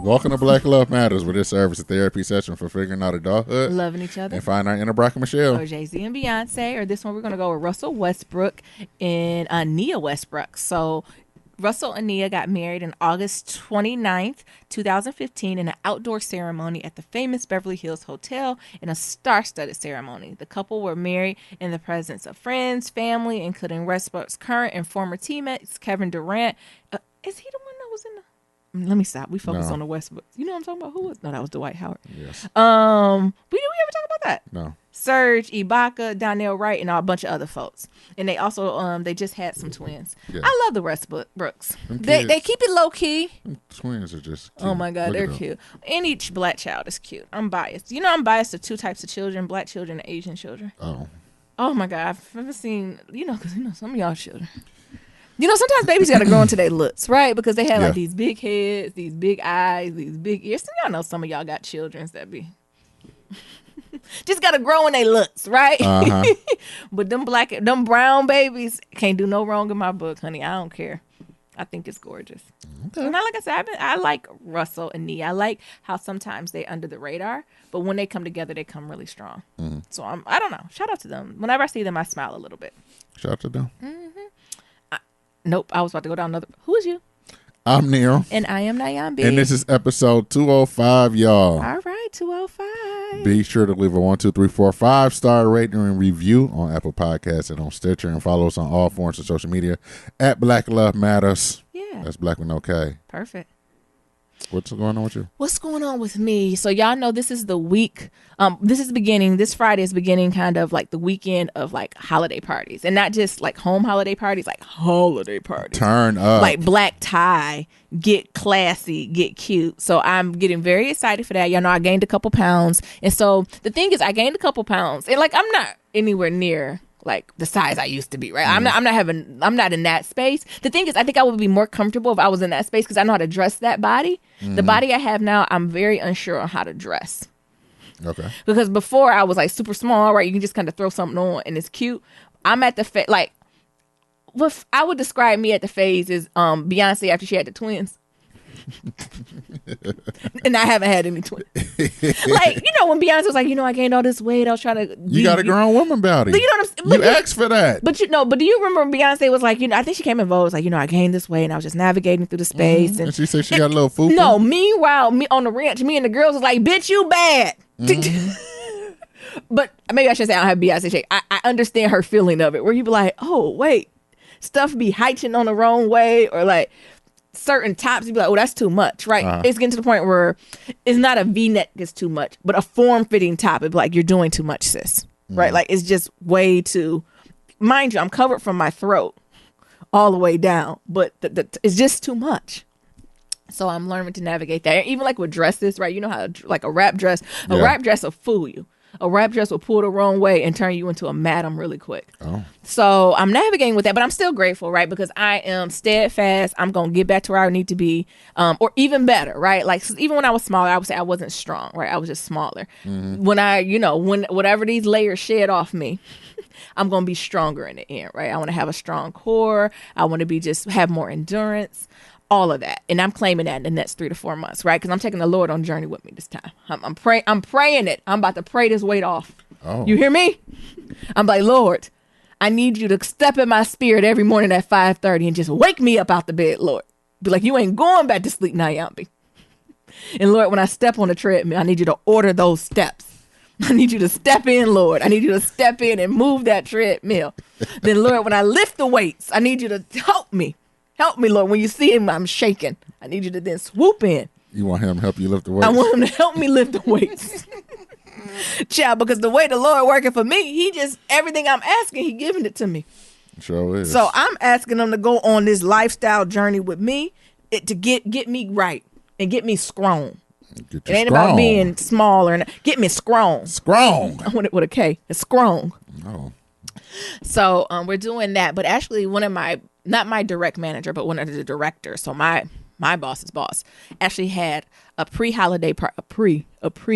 Welcome to Black Love Matters, where this serves as a therapy session for figuring out adulthood, loving each other, and finding our inner Brock and Michelle. Or Jay-Z and Beyonce. Or this one, we're going to go with Russell Westbrook and Nia Westbrook. So Russell and Nia got married on August 29th, 2015 in an outdoor ceremony at the famous Beverly Hills Hotel in a star-studded ceremony. The couple were married in the presence of friends, family, including Westbrook's current and former teammates, Kevin Durant. Is he the one that was in the... Let me stop. We focus on the Westbrook. You know what I'm talking about? Who was? No, that was Dwight Howard. Yes. We ever talk about that? No. Serge Ibaka, Donnell Wright, and a bunch of other folks. And they also they just had some twins. Yeah. I love the Westbrooks. They keep it low key. Twins are just cute. Oh my God, they're cute. And each black child is cute. I'm biased. You know, I'm biased to two types of children: black children and Asian children. Oh my God, I've never seen. Because some of y'all children. Sometimes babies got to grow into their looks, right? Because they have like these big heads, these big eyes, these big ears. So y'all know some of y'all got children that be just got to grow in their looks, right? Uh-huh. But them brown babies can't do no wrong in my book, honey. I don't care. I think it's gorgeous. Okay. And like I said, I like Russell and Nia. I like how sometimes they're under the radar, but when they come together, they come really strong. Mm-hmm. So I don't know. Shout out to them. Whenever I see them, I smile a little bit. Shout out to them. Mm-hmm. Nope, I was about to go down another. Who is you? I'm Neil. And I am Nyambi. And this is episode 205, y'all. All right, 205. Be sure to leave a 1, 2, 3, 4, 5-star rating and review on Apple Podcasts and on Stitcher, and follow us on all forms of social media at Black Love Matters. Yeah. That's Black with no K. Perfect. What's going on with you? What's going on with me? So y'all know this is the week. This Friday is beginning kind of like the weekend of like holiday parties, and not just like home holiday parties, like holiday parties. Turn up. Like black tie, get classy, get cute. So I'm getting very excited for that. Y'all know I gained a couple pounds. And so the thing is I gained a couple pounds, and like I'm not anywhere near like the size I used to be, right? Mm. I'm not in that space. The thing is, I think I would be more comfortable if I was in that space because I know how to dress that body. Mm. The body I have now, I'm very unsure on how to dress. Okay. Because before I was like super small, right? You can just kind of throw something on and it's cute. I'm at the like, what I would describe me at the phase is Beyonce after she had the twins. And I haven't had any twins. Like, when Beyonce was like, I gained all this weight. I was trying to. You got a grown woman body. You know what I'm saying? You asked for that. But do you remember when Beyonce was like, I think she came in Vogue, was like, I gained this weight and I was just navigating through the space. Mm-hmm. And she said she got a little food. No, meanwhile, me on the ranch, me and the girls was like, bitch, you bad. Mm-hmm. But maybe I should say I don't have Beyonce shake. I understand her feeling of it, where you be like, oh, wait, stuff be heightened on the wrong way, or like certain tops, you'd be like, oh, that's too much, right? Uh-huh. It's getting to the point where it's not a V-neck is too much, but a form-fitting top, it'd be like, you're doing too much, sis, right? Like, it's just way too, mind you, I'm covered from my throat all the way down, but it's just too much. So I'm learning to navigate that. Even like with dresses, right? You know how like a wrap dress will fool you. A wrap dress will pull the wrong way and turn you into a madam really quick. Oh. So I'm navigating with that, but I'm still grateful, right? Because I am steadfast. I'm going to get back to where I need to be, or even better, right? Like, even when I was smaller, I would say I wasn't strong, right? I was just smaller. Mm-hmm. When whatever these layers shed off me, I'm going to be stronger in the end, right? I want to have a strong core. I want to have more endurance. All of that. And I'm claiming that in the next 3 to 4 months, right? Because I'm taking the Lord on journey with me this time. I'm praying it. I'm about to pray this weight off. Oh. You hear me? I'm like, Lord, I need you to step in my spirit every morning at 5:30 and just wake me up out the bed, Lord. Be like, you ain't going back to sleep, Nyambi. And Lord, when I step on the treadmill, I need you to order those steps. I need you to step in, Lord. I need you to step in and move that treadmill. Then, Lord, when I lift the weights, I need you to help me. Help me, Lord. When you see him, I'm shaking. I need you to then swoop in. You want him to help you lift the weights? I want him to help me lift the weights. Child, because the way the Lord working for me, everything I'm asking, he giving it to me. Sure is. So I'm asking him to go on this lifestyle journey with me to get me right and get me strong. It ain't about being smaller. Get me strong. Strong. I want it with a K. It's strong. Oh. So we're doing that. But actually, one of my, not my direct manager, but one of the directors, so my boss's boss, actually had a pre-holiday party.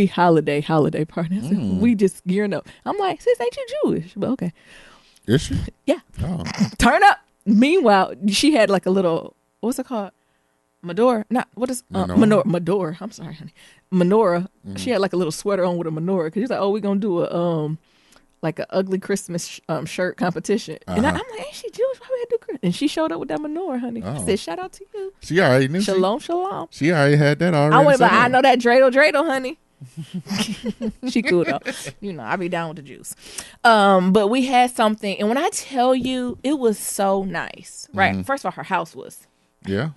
Holiday party. We just gearing up. I'm like, sis, ain't you Jewish? But okay. Is she? Yeah. Oh. Turn up. Meanwhile, she had like a little, what's it called? Medora, not what is Medora. I'm sorry, honey. Menorah. She had like a little sweater on with a menorah because she's like, oh, we're gonna do a like an ugly Christmas shirt competition. And I'm like, ain't she Jewish? Why we had to do Christmas? And she showed up with that menorah, honey. I said, shout out to you. She already knew. Shalom, shalom. She already had that already. I went like, I know that dreidel, honey. She cool though. You know, I be down with the juice. But we had something, and when I tell you, it was so nice. Right. First of all, her house was. Yeah.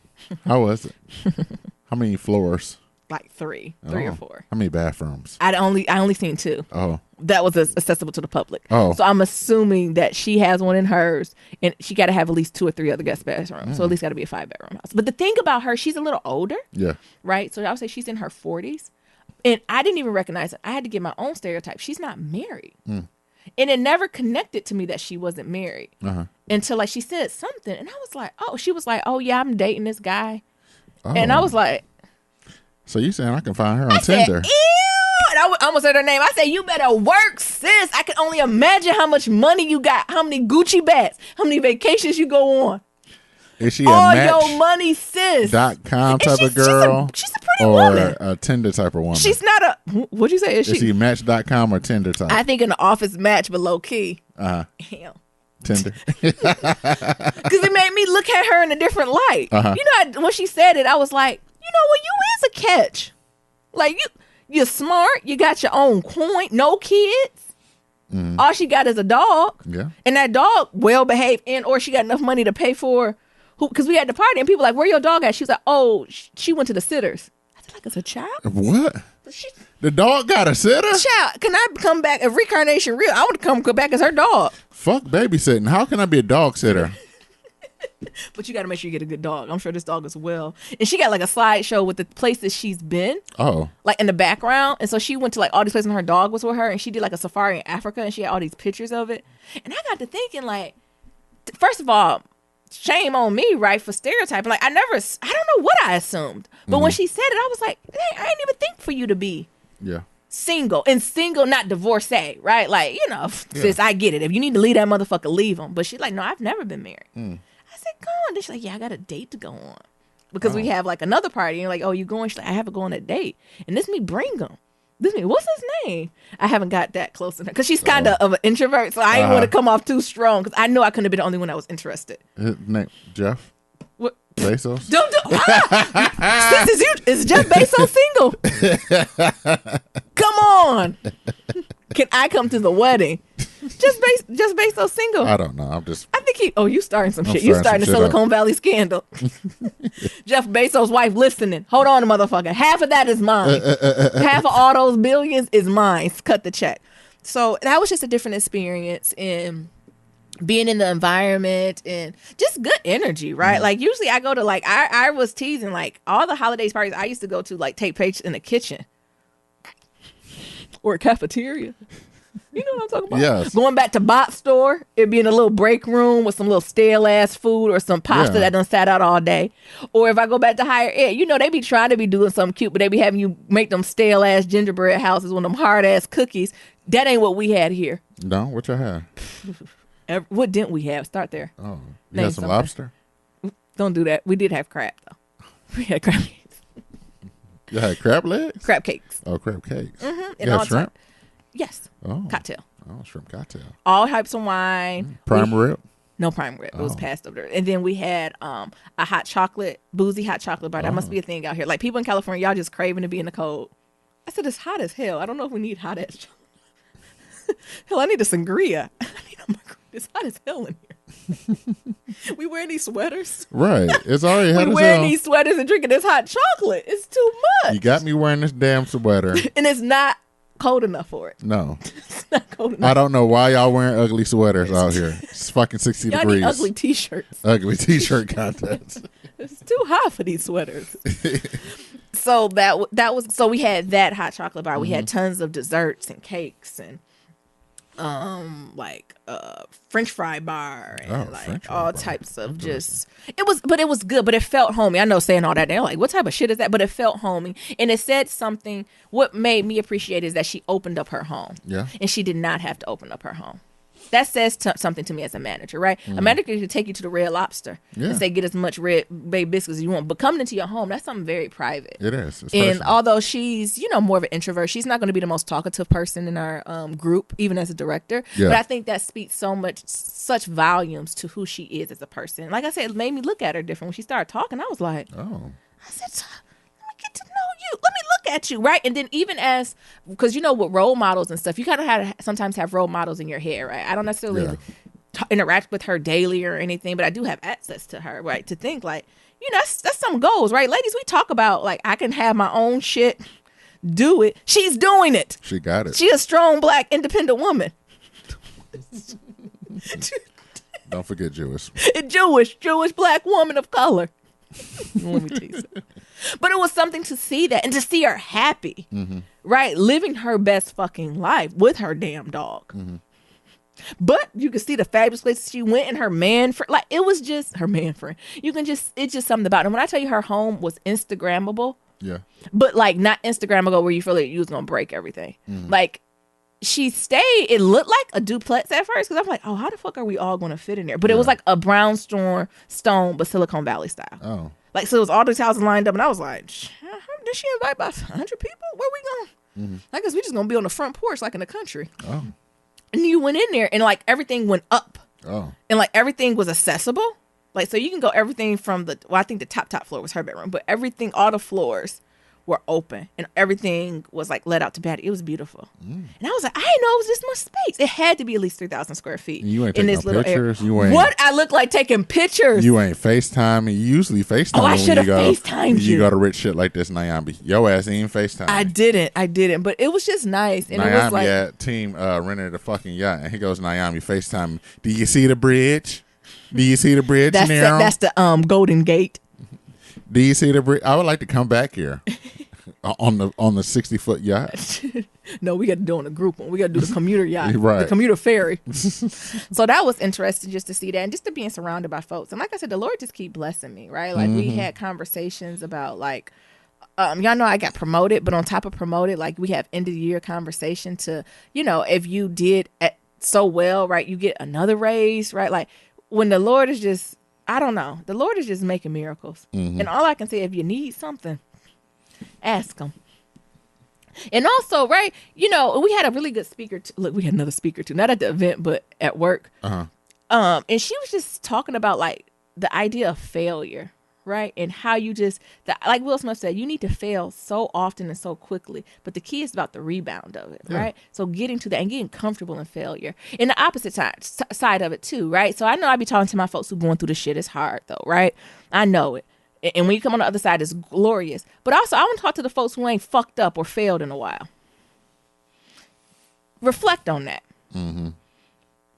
How was it? How many floors? Like three or four. How many bathrooms? I only seen 2. Oh. That was accessible to the public. Oh. So I'm assuming that she has one in hers, and she got to have at least 2 or 3 other guest bathrooms. So at least got to be a 5-bedroom house. But the thing about her, she's a little older. Yeah. Right? So I would say she's in her 40s. And I didn't even recognize it. I had to get my own stereotype. She's not married. And it never connected to me that she wasn't married until like she said something. And I was like, oh, she was like, oh yeah, I'm dating this guy. Oh. And I was like. So you saying I can find her on Tinder? Said, ew! And I almost said her name. I said, you better work, sis. I can only imagine how much money you got, how many Gucci bags, how many vacations you go on. Is she all a Match your money, sis? .com type of girl? She's a pretty woman. Or a Tinder type of woman? She's not a... What'd you say? Is she Match.com or Tinder type? I think an office match, but low key. Damn. Tinder. Because it made me look at her in a different light. You know, when she said it, I was like, you know what? You is a catch. Like, you're smart. You got your own coin. No kids. All she got is a dog. Yeah. And that dog well behaved, and or she got enough money to pay for because we had the party and people were like, where your dog at? She was like, oh, she went to the sitters. I said, like, it's a child? What? The dog got a sitter? Child, can I come back if reincarnation real? I want to come back as her dog. Fuck babysitting. How can I be a dog sitter? But you got to make sure you get a good dog. I'm sure this dog is well. And she got like a slideshow with the places she's been. Oh. Like in the background. And so she went to like all these places and her dog was with her. And she did like a safari in Africa and she had all these pictures of it. And I got to thinking like, first of all, shame on me, right, for stereotyping. Like I don't know what I assumed. But when she said it, I was like, hey, I didn't even think for you to be single. And single, not divorcee, right? Like, you know, sis, I get it. If you need to leave that motherfucker, leave him. But she's like, no, I've never been married. I said, go on. Then she's like, yeah, I got a date to go on. Because we have like another party. And you're like, oh, you going? She's like, I have to go on a date. And this me bring him. What's his name? I haven't got that close enough. Because she's kind of an introvert. So I didn't want to come off too strong. Because I know I couldn't have been the only one that was interested. His name, Jeff? What? Bezos? Don't do is Jeff Bezos single? Come on. Can I come to the wedding? Just Bezos single. I don't know. I think you starting some shit. You starting the Silicon Valley scandal. Jeff Bezos' wife listening. Hold on, motherfucker. Half of that is mine. Half of all those billions is mine. Cut the check. So that was just a different experience in being in the environment and just good energy, right? Like usually I go to like I was teasing like all the holidays parties I used to go to like take place in the kitchen or a cafeteria. You know what I'm talking about? Yes. Going back to Bot Store, it'd be in a little break room with some little stale ass food or some pasta that done sat out all day. Or if I go back to higher ed, you know, they be trying to be doing something cute, but they be having you make them stale ass gingerbread houses with them hard ass cookies. That ain't what we had here. No, what y'all had? What didn't we have? Start there. Oh, you had some lobster? Don't do that. We did have crab though. We had crab cakes. You had crab legs? Crab cakes. Oh, crab cakes. Mm-hmm. You had shrimp? Yes. Oh. Cocktail. Oh, shrimp cocktail. All types of wine. Prime rib? No prime rib. It was passed over there. And then we had a hot chocolate, boozy hot chocolate bar. That must be a thing out here. Like people in California, y'all just craving to be in the cold. I said, it's hot as hell. I don't know if we need hot ass chocolate. Hell, I need a sangria. It's hot as hell in here. We wearing these sweaters. Right. It's already hot as hell. We wearing these sweaters and drinking this hot chocolate. It's too much. You got me wearing this damn sweater. And it's not cold enough for it. No. It's not cold enough. I don't know why y'all wearing ugly sweaters out here. It's fucking 60 y'all degrees. Need ugly t-shirts. Ugly t-shirt contest. It's too hot for these sweaters. So that was so we had that hot chocolate bar. We had tons of desserts and cakes and French fry bar and all types of just it was good, but it felt homey. I know saying all that, they're like, what type of shit is that? But it felt homey. And it said something. What made me appreciate is that she opened up her home. Yeah. And she did not have to open up her home. that says something to me as a manager, right? A manager could take you to the Red Lobster and say, get as much red bay biscuits as you want. But coming into your home, that's something very private. It is. And although she's, more of an introvert, she's not going to be the most talkative person in our group, even as a director. Yeah. But I think that speaks such volumes to who she is as a person. Like I said, it made me look at her different. When she started talking, I was like, I said, let me get to know you. Let me look at you, right? And then even because with role models and stuff, you kind of sometimes have role models in your head, right? I don't necessarily interact with her daily or anything, but I do have access to her, right? To think like, that's some goals, right? Ladies, we talk about like, I can have my own shit, do it. She's doing it. She got it. She a strong, black, independent woman. Don't forget Jewish. Jewish black woman of color. Let me tease it. But it was something to see that and to see her happy, right? Living her best fucking life with her damn dog. But you can see the fabulous places she went and her man friend. Like, it was just her man friend. It's just something about it. And when I tell you her home was Instagrammable, but like not Instagrammable where you feel like you was going to break everything. Like, she stayed, it looked like a duplex at first because I'm like, oh, how the fuck are we all going to fit in there? But it was like a brownstone, but Silicon Valley style. Oh. Like, so it was all these houses lined up, and I was like, did she invite about 100 people? Where we going? I guess we just going to be on the front porch like in the country. Oh. And you went in there, and like everything went up. Oh. And like everything was accessible. Like, so you can go everything from I think the top floor was her bedroom, but everything, all the floors were open and everything was like let out to patio. It was beautiful. And I was like, I didn't know it was this much space. It had to be at least 3,000 square feet. You ain't in taking this little pictures. Area. What? I look like taking pictures. You ain't FaceTime. You usually FaceTime. Oh, I should have FaceTimed you. You go to rich shit like this, Nyambi. Yo ass ain't FaceTime. I didn't. But it was just nice. And Nyambi it was like team rented a fucking yacht, and he goes, Nyambi, FaceTime. Do you see the bridge? Do you see the bridge? That's the Golden Gate. Do you see the bridge? I would like to come back here. On the 60-foot yacht. No, we got to do it on a group one. We got to do the commuter yacht, right. The commuter ferry. So that was interesting just to see that and just to being surrounded by folks. And like I said, the Lord just keep blessing me, right? Like we had conversations about like, y'all know I got promoted, but on top of promoted, like we have end of the year conversation to, if you did so well, right, you get another raise, right? Like when the Lord is just, I don't know, the Lord is just making miracles. And all I can say, if you need something, ask them. And also, right, we had a really good speaker. Look, we had another speaker too, not at the event, but at work. And she was just talking about like the idea of failure, right? And how you like Will Smith said, you need to fail so often and so quickly. But the key is about the rebound of it, right? So getting to that and getting comfortable in failure. And the opposite side of it too, right? So I know I be talking to my folks who going through the shit. It's hard though, right? I know it. And when you come on the other side, it's glorious. But also, I want to talk to the folks who ain't fucked up or failed in a while. Reflect on that.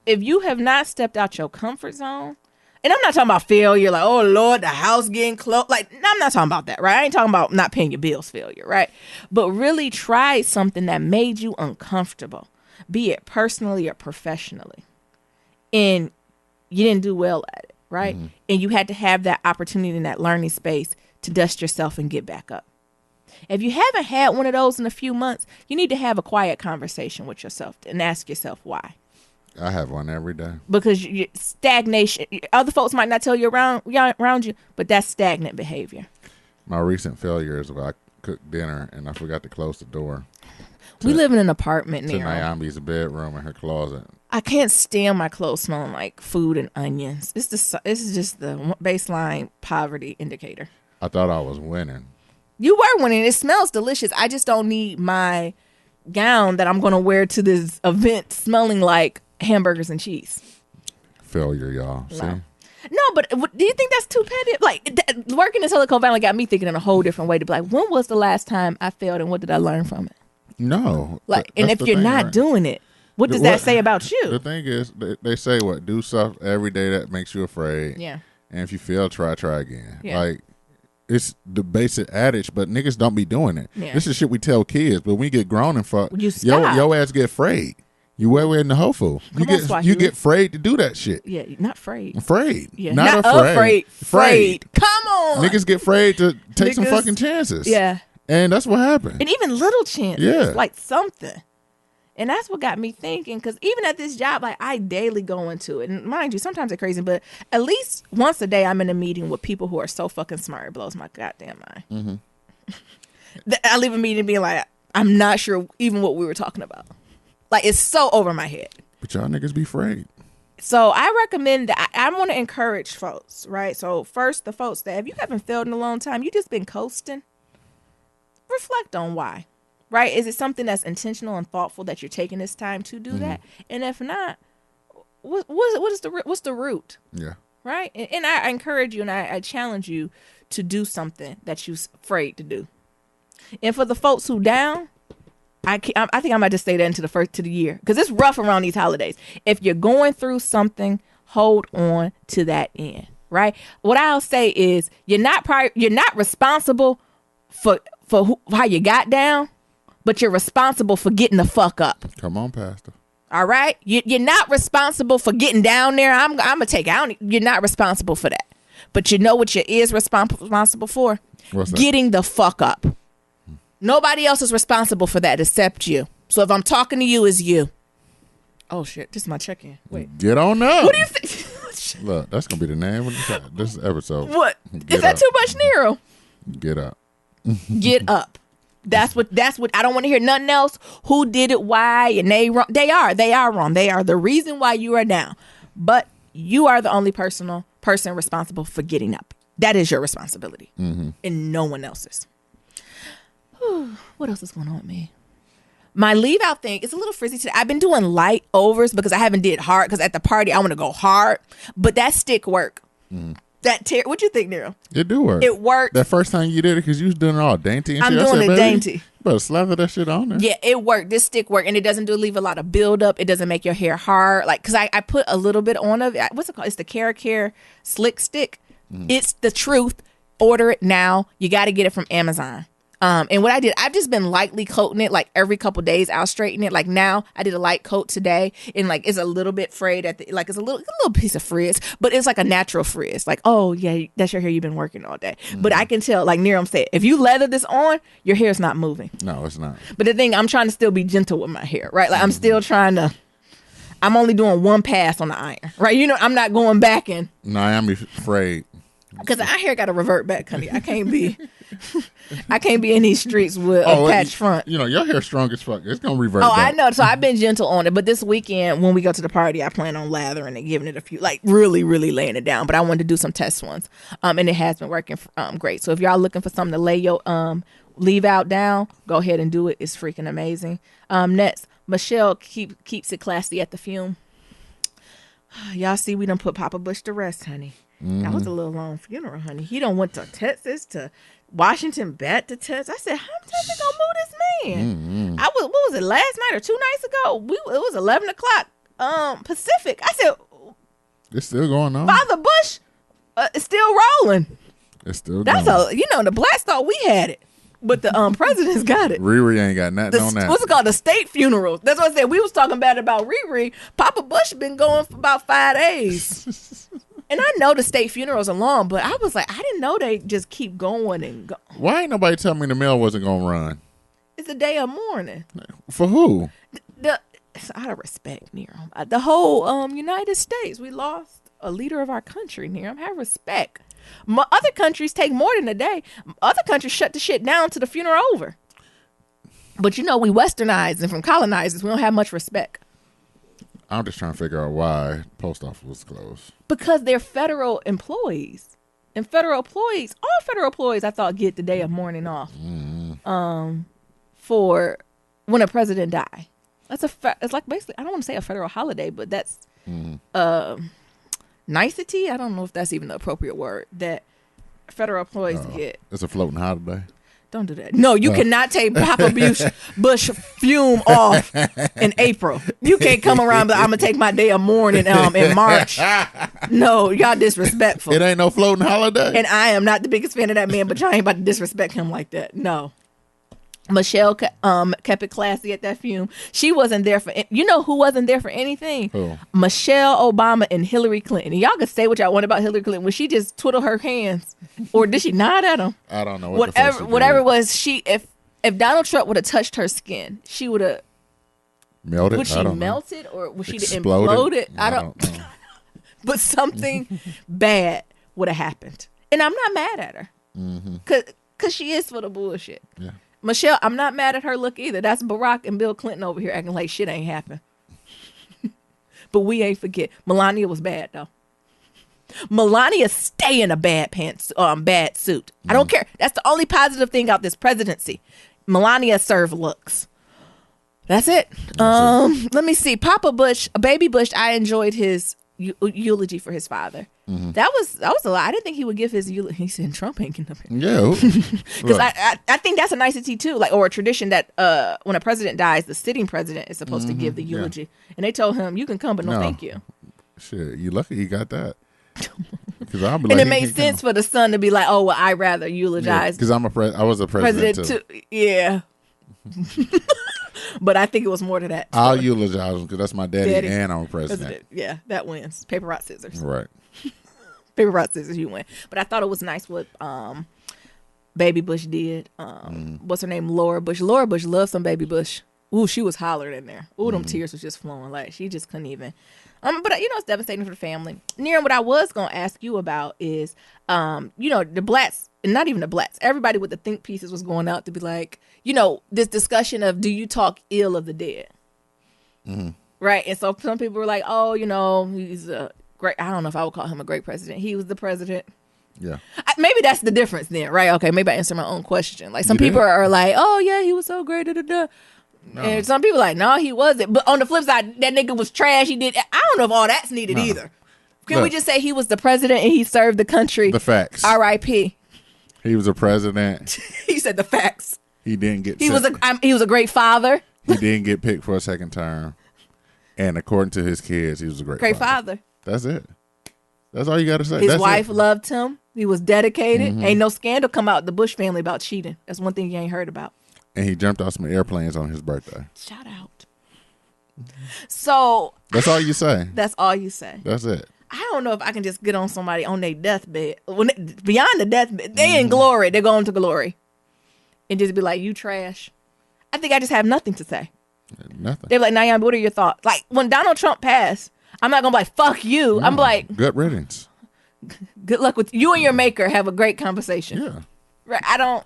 If you have not stepped out your comfort zone, and I'm not talking about failure, like, oh, Lord, the house getting close. Like, no, I'm not talking about that, right? I ain't talking about not paying your bills failure, right? But really try something that made you uncomfortable, be it personally or professionally. And you didn't do well at it. Right. And you had to have that opportunity in that learning space to dust yourself and get back up. If you haven't had one of those in a few months, you need to have a quiet conversation with yourself and ask yourself why. I have one every day. Because stagnation, other folks might not tell you around you, but that's stagnant behavior. My recent failure is when I cooked dinner and I forgot to close the door. We live in an apartment near Nyambi's bedroom and her closet. I can't stand my clothes smelling like food and onions. This is just the baseline poverty indicator. I thought I was winning. You were winning. It smells delicious. I just don't need my gown that I'm going to wear to this event smelling like hamburgers and cheese. Failure, y'all. No. See? No, but do you think that's too petty? Like, working in Silicon Valley got me thinking in a whole different way to be like, when was the last time I failed and what did I learn from it? No. Like, and if you're not doing it, what does that say about you? The thing is, they say do stuff every day that makes you afraid. Yeah. And if you fail, try again. Yeah. Like, it's the basic adage, but niggas don't be doing it. Yeah. This is shit we tell kids, but when we get grown and fuck, stop. Yo ass get afraid. You wear in the Hofu. You get afraid to do that shit. Yeah, not afraid. Afraid. Yeah. Not afraid. Afraid. Come on. Niggas get afraid to take some fucking chances. Yeah. And that's what happened. And even little chances. Yeah. Like something. And that's what got me thinking, because even at this job, like, I daily go into it. And mind you, sometimes it's crazy, but at least once a day I'm in a meeting with people who are so fucking smart. It blows my goddamn mind. I leave a meeting being like, I'm not sure even what we were talking about. Like, it's so over my head. But y'all niggas be afraid. So I recommend that I want to encourage folks, right? So first, the folks that if you haven't failed in a long time, you just been coasting, reflect on why. Right? Is it something that's intentional and thoughtful that you're taking this time to do that? And if not, what's the root? Yeah. Right? And I encourage you and I challenge you to do something that you're afraid to do. And for the folks who down, I think I might just say that into the year, because it's rough around these holidays. If you're going through something, hold on to that end. Right? What I'll say is you're not responsible for how you got down. But you're responsible for getting the fuck up. Come on, Pastor. All right? You're not responsible for getting down there. I'm going to take out. You're not responsible for that. But you know what you is responsible for? What's that? Getting the fuck up. Nobody else is responsible for that except you. So if I'm talking to you, it's you. Oh, shit. This is my check-in. Wait. Get on up. What do you think? Look, that's going to be the name of this episode. What? Is that too much, Nero? Get up. Get up. That's what I don't want to hear nothing else. Who did it? Why? And they wrong. They are wrong. They are the reason why you are down. But you are the only person responsible for getting up. That is your responsibility, and no one else's. What else is going on with me? My leave out thing is a little frizzy today. I've been doing light overs because I haven't did hard, because at the party I want to go hard, but that stick work. What you think, Nero? It do work. It worked. That first time you did it, because you was doing it all dainty and I'm shit. doing I said, it dainty. You better slather that shit on there. Yeah, it worked. This stick worked, and it doesn't leave a lot of buildup. It doesn't make your hair hard. Like, because I put a little bit on of it. What's it called? It's the Care Slick Stick. It's the truth. Order it now. You got to get it from Amazon. And what I did, I've just been lightly coating it. Like every couple days, I'll straighten it. Like now, I did a light coat today, and like it's a little bit frayed at the, like it's a little piece of frizz, but it's like a natural frizz. Like, oh yeah, that's your hair. You've been working all day, but I can tell. Like Niram said, if you leather this on, your hair's not moving. No, it's not. But the thing, I'm trying to still be gentle with my hair, right? Like I'm still trying to. I'm only doing one pass on the iron, right? You know, I'm not going back in. No, I am afraid. Because our hair got to revert back, honey. I can't be in these streets with a patch front. You know, your hair's strong as fuck. It's going to revert back. back. I know. So I've been gentle on it. But this weekend, when we go to the party, I plan on lathering and giving it a few, like really, really laying it down. But I wanted to do some test ones. And it has been working great. So if y'all looking for something to lay your leave out down, go ahead and do it. It's freaking amazing. Next, Michelle keeps it classy at the fume. Y'all see, we done put Papa Bush to rest, honey. That was a little long funeral, honey. He done went to Texas, to Washington, back to Texas. I said, how many times they gonna move this man? What was it, last night or 2 nights ago? It was 11 o'clock Pacific. I said, it's still going on. Father Bush is still rolling. It's still going. That's the blacks thought we had it. But the president's got it. Riri ain't got nothing on that. What's it called? The state funeral. That's what I said. We was talking bad about Riri. Papa Bush been going for about 5 days. And I know the state funerals are long, but I was like, I didn't know they just keep going and go. Why ain't nobody tell me the mail wasn't going to run? It's a day of mourning. For who? It's out of respect, Nero. The whole United States, we lost a leader of our country, Nero. Have respect. Other countries take more than a day. Other countries shut the shit down to the funeral over. But you know, we westernized, and from colonizers, we don't have much respect. I'm just trying to figure out why the post office was closed. Because they're federal employees. And all federal employees, I thought, get the day of mourning off for when a president die. It's like basically, I don't want to say a federal holiday, but that's nicety. I don't know if that's even the appropriate word that federal employees get. It's a floating holiday. Don't do that. No, you cannot take Papa Bush fume off in April. You can't come around, but I'm going to take my day of mourning in March. No, y'all disrespectful. It ain't no floating holiday. And I am not the biggest fan of that man, but y'all ain't about to disrespect him like that. No. Michelle kept it classy at that fume. She wasn't there for, you know who wasn't there for anything? Who? Michelle Obama and Hillary Clinton. And y'all can say what y'all want about Hillary Clinton. When she just twiddled her hands, or did she nod at him? I don't know. Whatever it was, if Donald Trump would have touched her skin, she would have Melted? Was I she don't know. melted or was she Exploded? imploded? I don't know. But something bad would have happened. And I'm not mad at her. Mm-hmm. Cause she is for the bullshit. Yeah. Michelle, I'm not mad at her look either. That's Barack and Bill Clinton over here acting like shit ain't happened. But we ain't forget. Melania was bad though. Melania stay in a bad bad suit. I don't care. That's the only positive thing out this presidency. Melania serve looks. That's it. Let me see. Papa Bush, Baby Bush, I enjoyed his eulogy for his father. Mm-hmm. That was a lot. I didn't think he would give his eulogy. He said Trump hanging up. Yeah. Because I think that's a nicety too, like, or a tradition that when a president dies, the sitting president is supposed to give the eulogy. Yeah. And they told him, you can come, but no thank you. Shit, you lucky he got that. And it made sense for the son to be like, oh, well, I rather eulogize. Because I was a president too. Yeah. But I think it was more to that. I'll eulogize him because that's my daddy and I'm a president. Yeah, that wins. Paper, rock, scissors. Right. Paper, rock, scissors, you win. But I thought it was nice what Baby Bush did. What's her name? Laura Bush. Laura Bush loved some Baby Bush. Ooh, she was hollering in there. Ooh, them tears was just flowing. Like, she just couldn't even. But it's devastating for the family. Near, what I was gonna ask you about is, the blacks, and not even the blacks, everybody with the think pieces was going out to be like, this discussion of, do you talk ill of the dead? Mm-hmm. Right. And so some people were like, oh, he's a great. I don't know if I would call him a great president. He was the president. Yeah. Maybe that's the difference then, right? Okay, maybe I answered my own question. Like, some people are like, oh yeah, he was so great. Da, da, da. No. And some people are like, no, he wasn't. But on the flip side, that nigga was trash. He did. I don't know if all that's needed either. Can we just say he was the president and he served the country? The facts. R.I.P. He was a president. He said the facts. He didn't get. He was a great father. He didn't get picked for a second term, and according to his kids, he was a great father. That's it. That's all you got to say. His wife loved him. He was dedicated. Mm-hmm. Ain't no scandal come out the Bush family about cheating. That's one thing you ain't heard about. And he jumped off some airplanes on his birthday. Shout out. So that's all you say. That's all you say. That's it. I don't know if I can just get on somebody on their deathbed. Beyond the deathbed, they in glory. They're going to glory. And just be like, you trash. I think I just have nothing to say. Nothing. They're like, Nayan, what are your thoughts? Like, when Donald Trump passed, I'm not going to be like, fuck you. No, I'm like, good riddance. Good luck with you and your maker. Have a great conversation. Yeah. Right. I don't.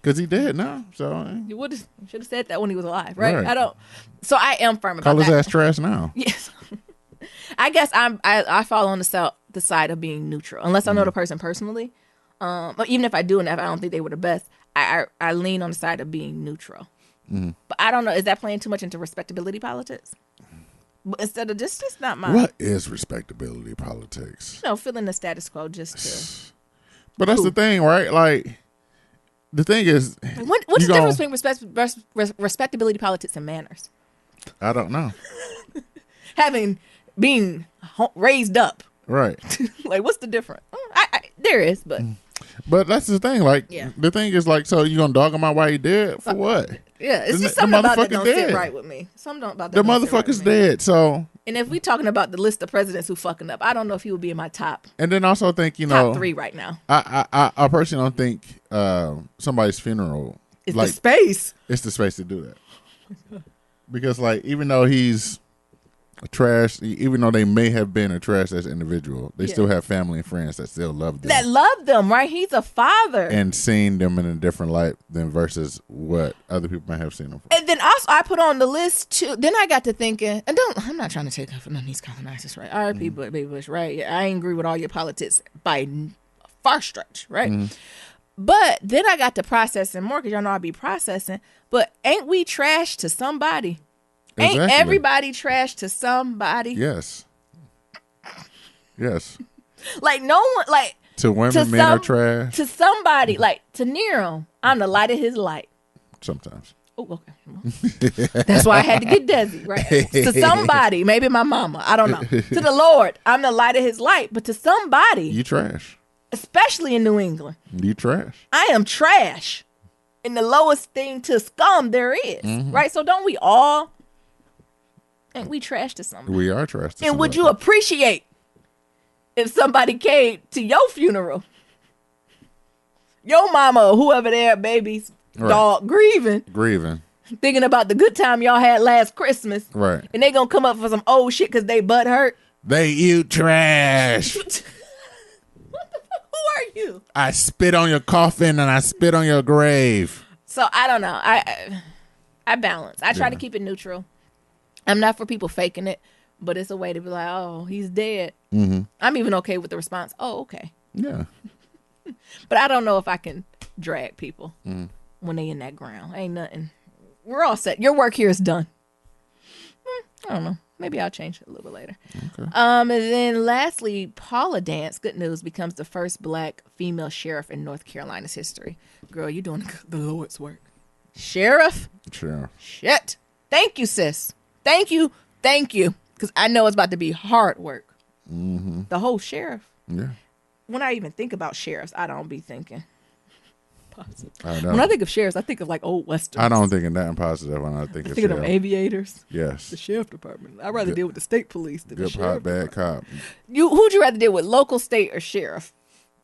Because he dead now. So you should have said that when he was alive, right? I don't. So I am firm about that. Call his ass trash now. Yes. I guess I fall on the side of being neutral, unless I know the person personally. But even if I do, and if I don't think they were the best, I lean on the side of being neutral. Mm-hmm. But I don't know. Is that playing too much into respectability politics? But instead of just not mine. What is respectability politics? Feeling the status quo just to. But that's the thing, right? Like, the thing is, what's the difference between respectability politics and manners? I don't know. Being raised up, right? Like, what's the difference? There is, but that's the thing. Like, the thing is, like, so you gonna dog him out while he dead for what? Yeah, it's just something about that don't sit right with me. Something about that. The motherfucker's dead. So, and if we talking about the list of presidents who fucking up, I don't know if he would be in my top. And then also think top 3 right now. I personally don't think somebody's funeral is the space. It's the space to do that because, like, even though he's trash, even though they may have been a trash as an individual, they still have family and friends that still love them. That love them, right? He's a father. And seeing them in a different light than versus what other people might have seen them for. And then also I put on the list too. Then I got to thinking, and I'm not trying to take off none of these colonizers, right? R.I.P. Baby Bush, right? Yeah, I ain't agree with all your politics by a far stretch, right? Mm-hmm. But then I got to processing more because y'all know I be processing. But ain't we trash to somebody? Exactly. Ain't everybody trash to somebody? Yes. Like, no one, like, to women, men are trash. To somebody, like, to Nero, I'm the light of his light. Sometimes. Oh, okay. That's why I had to get Desi, right? To somebody, maybe my mama, I don't know. To the Lord, I'm the light of his light. But to somebody, you trash. Especially in New England. You trash. I am trash. And the lowest thing to scum there is, right? So don't we all... And we trash to somebody. We are trash to somebody. And would you appreciate if somebody came to your funeral? Your mama or whoever there, baby's dog, grieving. thinking about the good time y'all had last Christmas. Right. And they gonna come up for some old shit because they butt hurt. They eat trash. What the fuck? Who are you? I spit on your coffin and I spit on your grave. So I don't know. I balance. I try to keep it neutral. I'm not for people faking it, but it's a way to be like, oh, he's dead. Mm-hmm. I'm even okay with the response. Oh, okay. Yeah. But I don't know if I can drag people when they in that ground. Ain't nothing. We're all set. Your work here is done. I don't know. Maybe I'll change it a little bit later. Okay. And then lastly, Paula Dance, good news, becomes the first black female sheriff in North Carolina's history. Girl, you're doing the Lord's work. Sheriff? Sure. Shit. Thank you, sis. Thank you. Because I know it's about to be hard work. Mm-hmm. The whole sheriff. Yeah. When I even think about sheriffs, I don't be thinking positive. I know. When I think of sheriffs, I think of like old westerns. I don't think of that positive when I think of Thinking of sheriff. aviators. Yes. The sheriff department. I'd rather deal with the state police than the Good sheriff cop, bad department. cop. Who'd you rather deal with, local, state, or sheriff?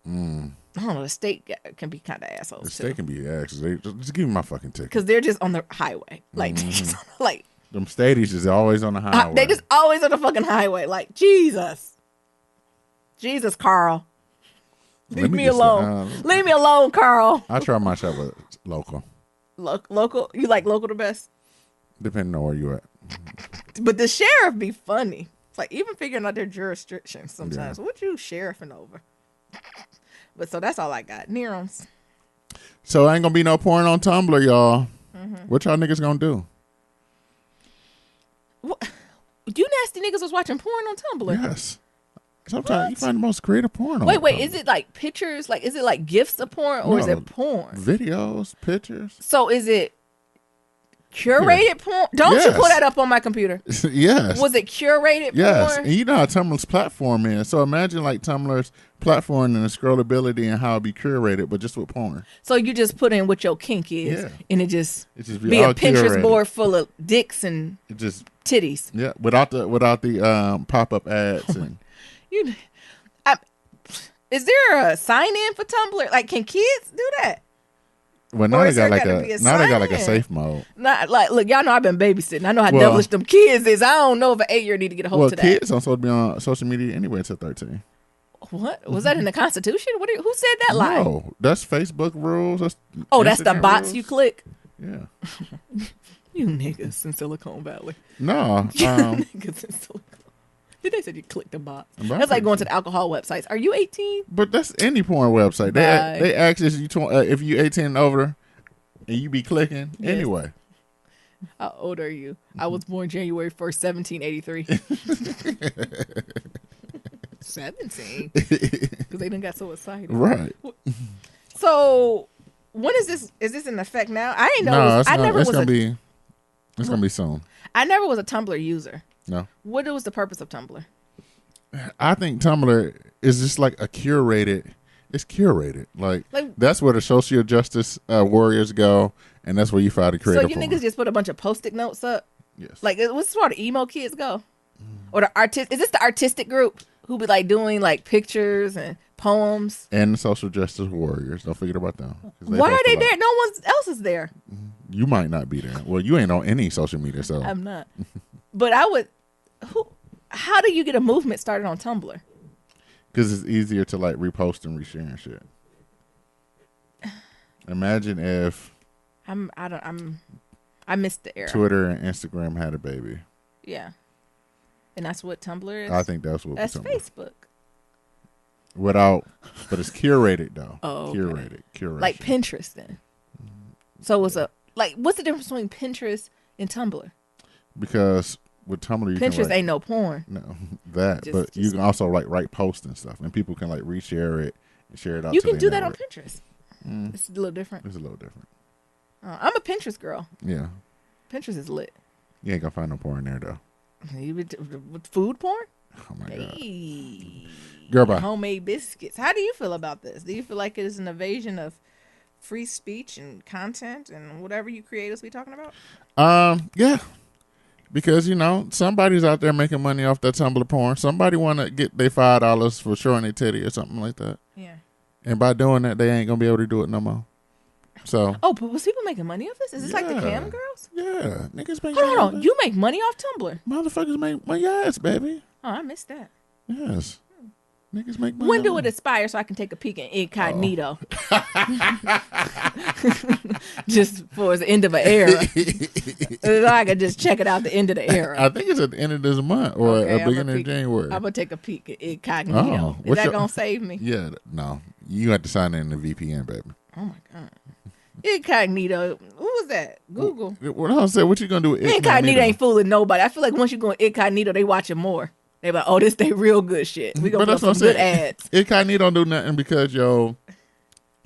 I don't know. The state can be kind of assholes The too. state can be actually. Just give me my fucking ticket. Because they're just on the highway. Like, they just like Them stadies is always on the highway. they just always on the fucking highway. Like, Jesus, Carl. Leave me alone. Leave me alone, Carl. I try my shot with local. Local? You like local the best? Depending on where you at. But the sheriff be funny. It's like even figuring out their jurisdiction sometimes. Yeah. What you sheriffing over? But so that's all I got. Neroms. So ain't gonna be no porn on Tumblr, y'all. What y'all niggas gonna do? What? You nasty niggas was watching porn on Tumblr. Yes. Sometimes you find the most creative porn on Wait, Tumblr. is it like pictures? Like, is it like gifs of porn or is No. it porn? Videos, pictures. So is it curated porn? Don't you Yes. pull that up on my computer? Yes. Was it curated Yes. porn? And you know how Tumblr's platform is. So imagine like Tumblr's platform and the scrollability and how it be curated, but just with porn. So you just put in what your kink is, Yeah. and it just just be a all Pinterest curated. board full of dicks and It just titties. yeah, without the pop up ads and Is there a sign in for Tumblr? Like, can kids do that? well now Or they is got there like gotta be a now they got like a sign-in? safe mode. Not like, look, y'all know I've been babysitting. I know how Well- devilish them kids is. I don't know if an 8-year need to get a hold Well, to that. kids aren't supposed to be on social media anyway until 13. What was that in the Constitution? Who said that lie? No, that's Facebook rules. That's Oh, that's the Instagram bots rules. you click. Yeah. You niggas in Silicon Valley. No. Niggas in Silicon. Did they said you click the bots? I'm That's like going to the alcohol websites. Are you 18? But that's any porn website. Bye. They access you if you 18 and over, and you be clicking Yes. anyway. How old are you? I was born January 1st, 1783. 17. Because they done got so excited. Right. So, when is this? Is this in effect now? I ain't know. No, I never was. It's gonna be soon. I never was a Tumblr user. No. What was the purpose of Tumblr? I think Tumblr is just like a curated. It's curated. Like that's where the social justice warriors go, and that's where you find the So creative. you niggas just put a bunch of post-it notes up? Yes. Like, what's where the emo kids go? Or the artist? Is this the artistic group who be like doing like pictures and poems? And the social justice warriors. Don't forget about them. 'Cause Why are post a they lot. there? No one else is there. You might not be there. Well, you ain't on any social media, so I'm not. But I would. How do you get a movement started on Tumblr? because it's easier to like repost and reshare and shit. Imagine if I missed the era. Twitter and Instagram had a baby. Yeah. And that's what Tumblr is? I think that's what. That's Tumblr. Facebook. But it's curated though. Oh, okay. Curation. Like Pinterest then. So it's what's the difference between Pinterest and Tumblr? Because with Tumblr, you Pinterest can ain't no porn. no that, but you can also write posts and stuff, and people can like reshare it and share it out. You to can their do that on network. Pinterest. It's a little different. It's a little different. I'm a Pinterest girl. Yeah, Pinterest is lit. you ain't gonna find no porn there though. With food porn? Oh my god, Hey. girl, bye. Homemade biscuits. How do you feel about this? Do you feel like it is an invasion of free speech and content and whatever you creators be talking about? Yeah, because somebody's out there making money off that Tumblr porn. Somebody want to get their $5 for showing their titty or something like that. Yeah. And by doing that, they ain't gonna be able to do it no more. So. Oh, but was people making money off this? Is this like the cam girls? Yeah, niggas make. Hold on, you make money off Tumblr? Motherfuckers make money, yes, baby. Oh, I missed that. Yes. Niggas make money. When do it expire so I can take a peek in incognito? Just for the end of an era. So I can just check it out the end of the era. I think it's at the end of this month or Okay, at the beginning of January. I'm going to take a peek at incognito. Is that going to save me? Yeah, no. You have to sign in the VPN, baby. Oh, my God. Incognito. Who was that? Google. What I said, what you going to do with Incognito ain't fooling nobody. I feel like once you go incognito, they watching more. They like, oh, this they real good shit. We gonna put some good ads. Incognito don't do nothing because your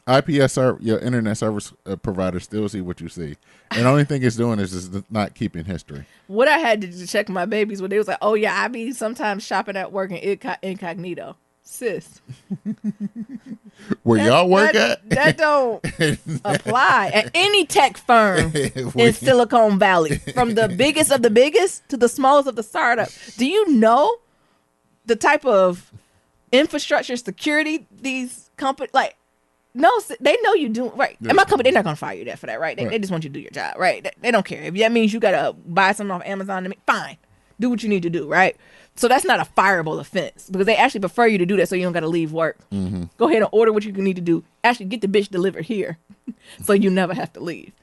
IPS server, your internet service provider still see what you see. And the only thing it's doing is just not keeping history. What I had to check my babies when they was like, oh yeah, I be sometimes shopping at work in incognito. Sis. Where y'all work at? That don't apply at any tech firm in Silicon Valley. From the biggest of the biggest to the smallest of the startup. Do you know the type of infrastructure security these companies, like, no, they know you do right. And my company, they're not gonna fire you for that, right? They just want you to do your job, right? They don't care if that means you gotta buy something off Amazon. To me, fine, do what you need to do, right? So that's not a fireable offense because they actually prefer you to do that, so you don't gotta leave work. Mm-hmm. Go ahead and order what you need to do. Actually, get the bitch delivered here, so you never have to leave.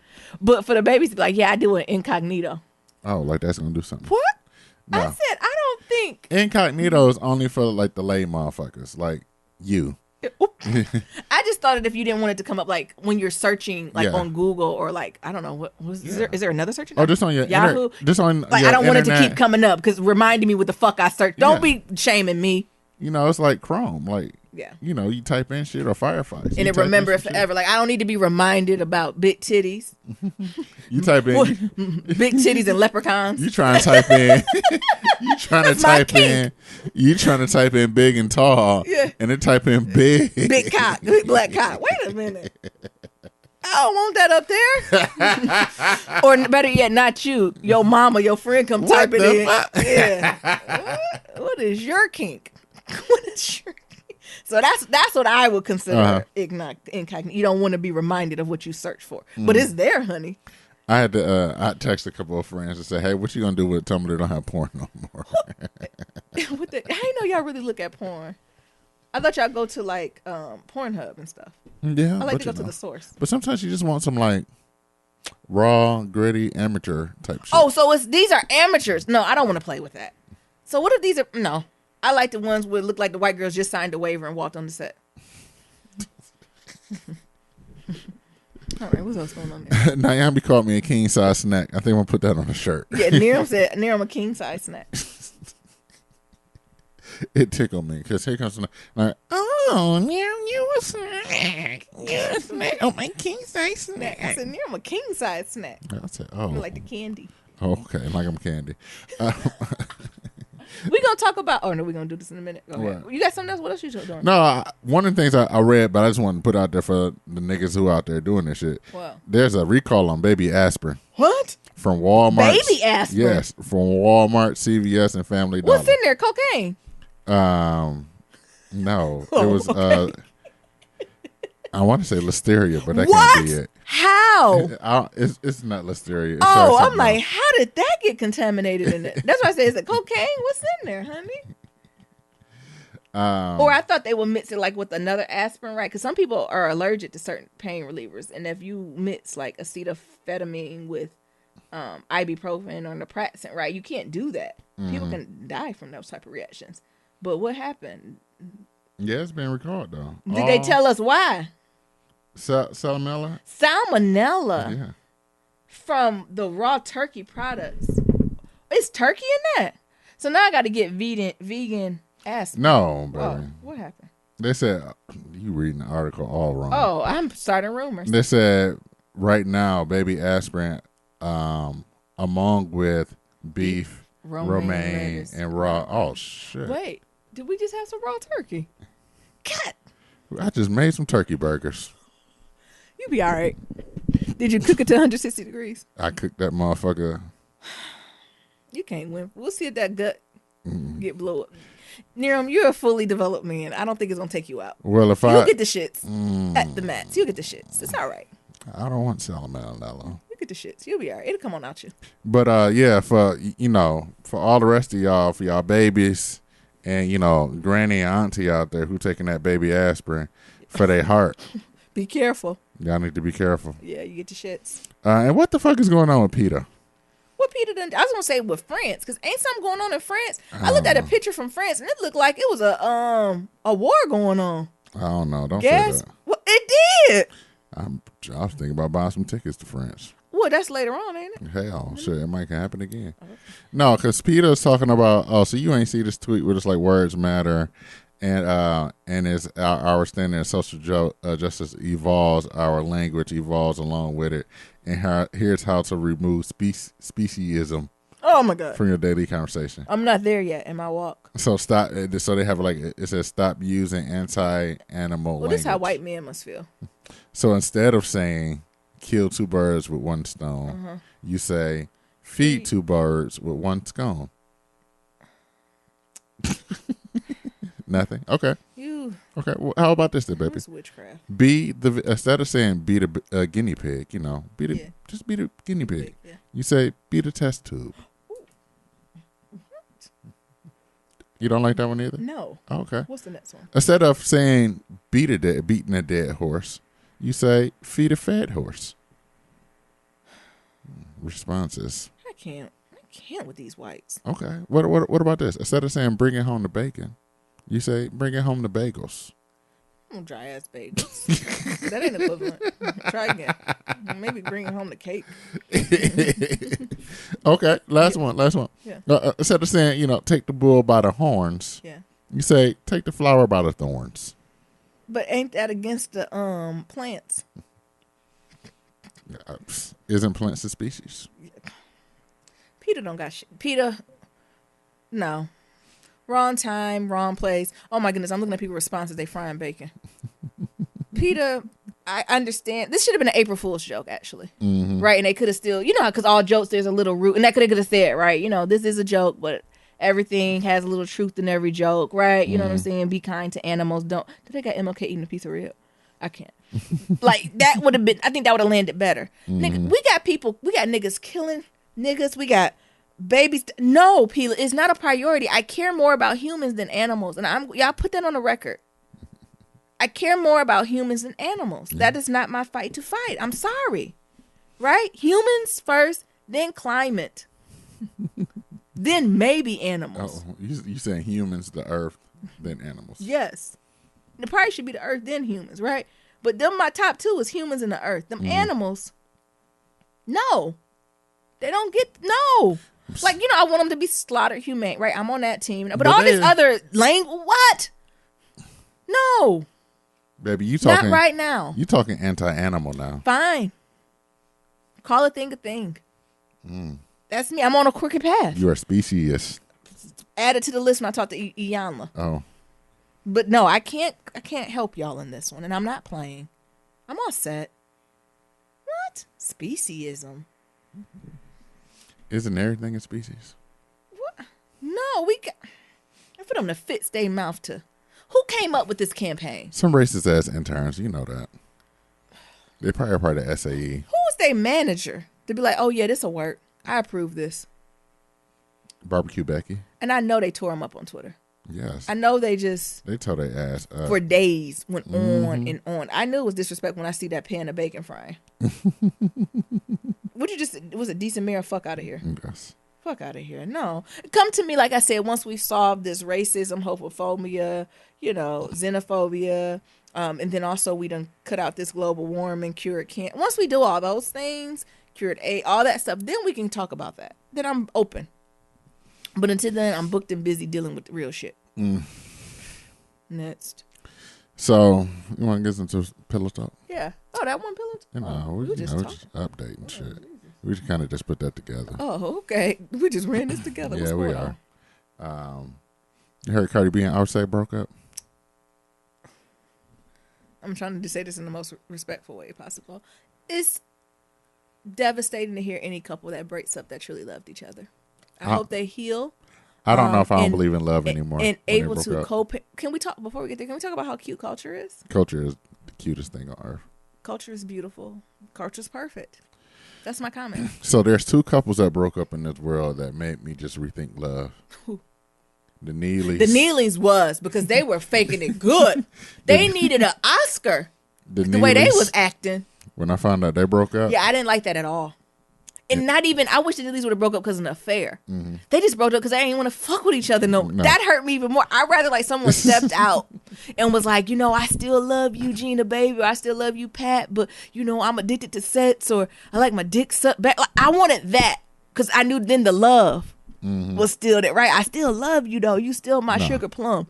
But for the babies to be like, yeah, I do it incognito. Oh, like that's gonna do something. What? No. I said I don't think incognito is only for like the lay motherfuckers, like you. I just thought that if you didn't want it to come up like when you're searching like on Google or like I don't know what was is there another search? Oh, just on your Yahoo. Just on like your I don't internet. want it to keep coming up because reminding me what the fuck I searched. Don't be shaming me. You know, it's like Chrome. Like yeah, you know, you type in shit or Firefox and it remember it forever. Like I don't need to be reminded about big titties. You type in big titties and leprechauns. You trying to type in? You trying to type in? You trying to type in big and tall? Yeah. And then type in big cock, big black cock. Wait a minute. I don't want that up there. Or better yet, not you. Your mama, your friend come type it in. Yeah. What is your kink? What is your kink? So that's what I would consider incognito. You don't want to be reminded of what you search for. But it's there, honey. I had to I text a couple of friends and say, hey, what you gonna do with Tumblr? They don't have porn no more. I didn't know y'all really look at porn. I thought y'all go to like Pornhub and stuff. Yeah, I like to go to the source. But sometimes you just want some like raw, gritty, amateur type shit. Oh, so these are amateurs. No, I don't want to play with that. So what if these are no? I like the ones where it look like the white girls just signed a waiver and walked on the set. All right, what's else going on there? Naomi called me a king size snack. I think I'm gonna put that on a shirt. Yeah, Niram said Niram a king size snack. It tickled me because here comes like, oh, Niram, you a snack. You a snack. Oh, my king size snack. I said Niram a king size snack. I said, oh, like the candy. Oh, okay, like I'm candy. We gonna talk about. Oh no, we gonna do this in a minute. Go ahead. You got something else? What else you doing? No, one of the things I read, but I just want to put out there for the niggas who out there doing this shit. Wow. There's a recall on baby aspirin. What? From Walmart. Baby aspirin. Yes, from Walmart, CVS, and Family Dollar. What's in there? Cocaine. No, Oh, it was. okay. I want to say listeria, but that what? can't be it. How? It's not listeria. It's I'm like, how did that get contaminated in it? That's why I say, is it cocaine? What's in there, honey? Or I thought they would mix it like with another aspirin, right? Because some people are allergic to certain pain relievers, and if you mix like acetaminophen with ibuprofen or naproxen, right, you can't do that. People can die from those type of reactions. But what happened? Yeah, it's been recalled though. Did they tell us why? Salmonella. Salmonella. Yeah. From the raw turkey products. Is turkey in that? So now I got to get vegan aspirin. No, baby. Oh, what happened? They said you reading the article all wrong. Oh, I'm starting rumors. They said right now, baby aspirin, among with beef, romaine, and raw. Oh shit! Wait, did we just have some raw turkey? God, I just made some turkey burgers. You be all right. Did you cook it to 160 degrees? I cooked that motherfucker. You can't win. We'll see if that gut get blow up. Niram, you're a fully developed man. I don't think it's gonna take you out. Well, if you'll get the shits at the mats. You'll get the shits. It's all right. I don't want salmonella. You get the shits. You'll be all right. It'll come on out you. But yeah, for for all the rest of y'all, for y'all babies, and granny and auntie out there who taking that baby aspirin for their heart. Be careful. Y'all need to be careful. Yeah, you get your shits. And what the fuck is going on with PETA? What Peter done? I was gonna say with France, because ain't something going on in France. I looked at a picture from France, and it looked like it was a war going on. I don't know. Don't Gas? say that. Well, it did. I was thinking about buying some tickets to France. Well, that's later on, ain't it? Hell, shit, it might happen again. Okay. No, because Peter's talking about. Oh, so you ain't see this tweet where it's like words matter, and as our standing in social justice evolves, our language evolves along with it, and here's how to remove speciesism. Oh my God! From your daily conversation. I'm not there yet in my walk. So stop. So they have it says stop using anti-animal. Well, this is how white men must feel. So instead of saying kill two birds with one stone, you say feed two birds with one scone. Nothing. Okay. Okay. Well, how about this, then, baby? That's witchcraft. Instead of saying be the guinea pig, just be the guinea pig. Yeah. You say be the test tube. You don't like that one either? No. Oh, okay. What's the next one? Instead of saying beating a dead horse, you say feed a fed horse. Responses. I can't with these whites. Okay. What about this? Instead of saying bring it home the bacon, you say bring it home the bagels. Dry ass bagels. That ain't equivalent. Try again. Maybe bring it home the cake. Okay, last one. Yeah. Instead of saying, take the bull by the horns, you say take the flower by the thorns. But ain't that against the plants? Isn't plants a species? Peter don't got shit. Peter, no. Wrong time, wrong place. Oh my goodness, I'm looking at people's responses. They frying bacon. Peter, I understand. This should have been an April Fool's joke, actually. Mm-hmm. Right? And they could have still, because all jokes, there's a little root. And that could have said, right, this is a joke, but everything has a little truth in every joke, right? You know what I'm saying? Be kind to animals. Did they got MLK eating a piece of rib? I can't. That would have been, I think that would have landed better. Mm-hmm. Nigga, we got niggas killing niggas. We got babies. No, Pila, it's not a priority. I care more about humans than animals. And y'all put that on the record. I care more about humans than animals. Yeah. That is not my fight to fight. I'm sorry. Right? Humans first, then climate. Then maybe animals. Oh, you saying humans, the earth, then animals. Yes. It probably should be the earth, then humans, right? But them my top two is humans and the earth. Them animals, no. They don't get, no. I want them to be slaughtered humane, right? I'm on that team. But all this other what? No. Baby, you talking. Not right now. You talking anti-animal now. Fine. Call a thing a thing. That's me. I'm on a crooked path. You are speciesist. Add it to the list when I talk to Iyanla. Oh. But no, I can't help y'all in this one, and I'm not playing. I'm all set. What? Speciesism. Isn't everything a species? What? No, for them to fix their mouth to. Who came up with this campaign? Some racist ass interns, you know that. They probably are part of the SAE. Who was their manager? To be like, oh yeah, this'll work. I approve this. Barbecue Becky. And I know they tore him up on Twitter. Yes. I know they tore their ass up. For days went on and on. I knew it was disrespect when I see that pan of bacon frying. Was it decent mayor? Fuck out of here. Yes. Fuck out of here. No. Come to me, like I said, once we solve this racism, homophobia, xenophobia, and then also we done cut out this global warming, cured cancer. Once we do all those things, cured AIDS, all that stuff, then we can talk about that. Then I'm open. But until then, I'm booked and busy dealing with the real shit. Next. So, you want to get into pillow talk? Yeah. Oh, that one pillow? We're just updating shit. We kind of just put that together. Oh, okay. We just ran this together. Yeah, we are. You heard Cardi B and Offset broke up? I'm trying to say this in the most respectful way possible. It's devastating to hear any couple that breaks up that truly loved each other. I hope they heal. I don't know if I don't believe in love anymore. And able to cope. Can we talk, before we get there, can we talk about how cute culture is? Culture is the cutest thing on earth. Culture is beautiful. Culture's perfect. That's my comment. So there's two couples that broke up in this world that made me just rethink love. The Neelys. The Neelys was because they were faking it good. They needed an Oscar. The way they was acting. When I found out they broke up. Yeah, I didn't like that at all. And not even, I wish the Neelys would have broke up because of an affair. They just broke up because they didn't want to fuck with each other. No, that hurt me even more. I'd rather like someone stepped out and was like, I still love you, Gina, baby, or I still love you, Pat, but I'm addicted to sex, or I like my dick sucked back. Like, I wanted that because I knew then the love was still there, right? I still love you though. You still my sugar plum.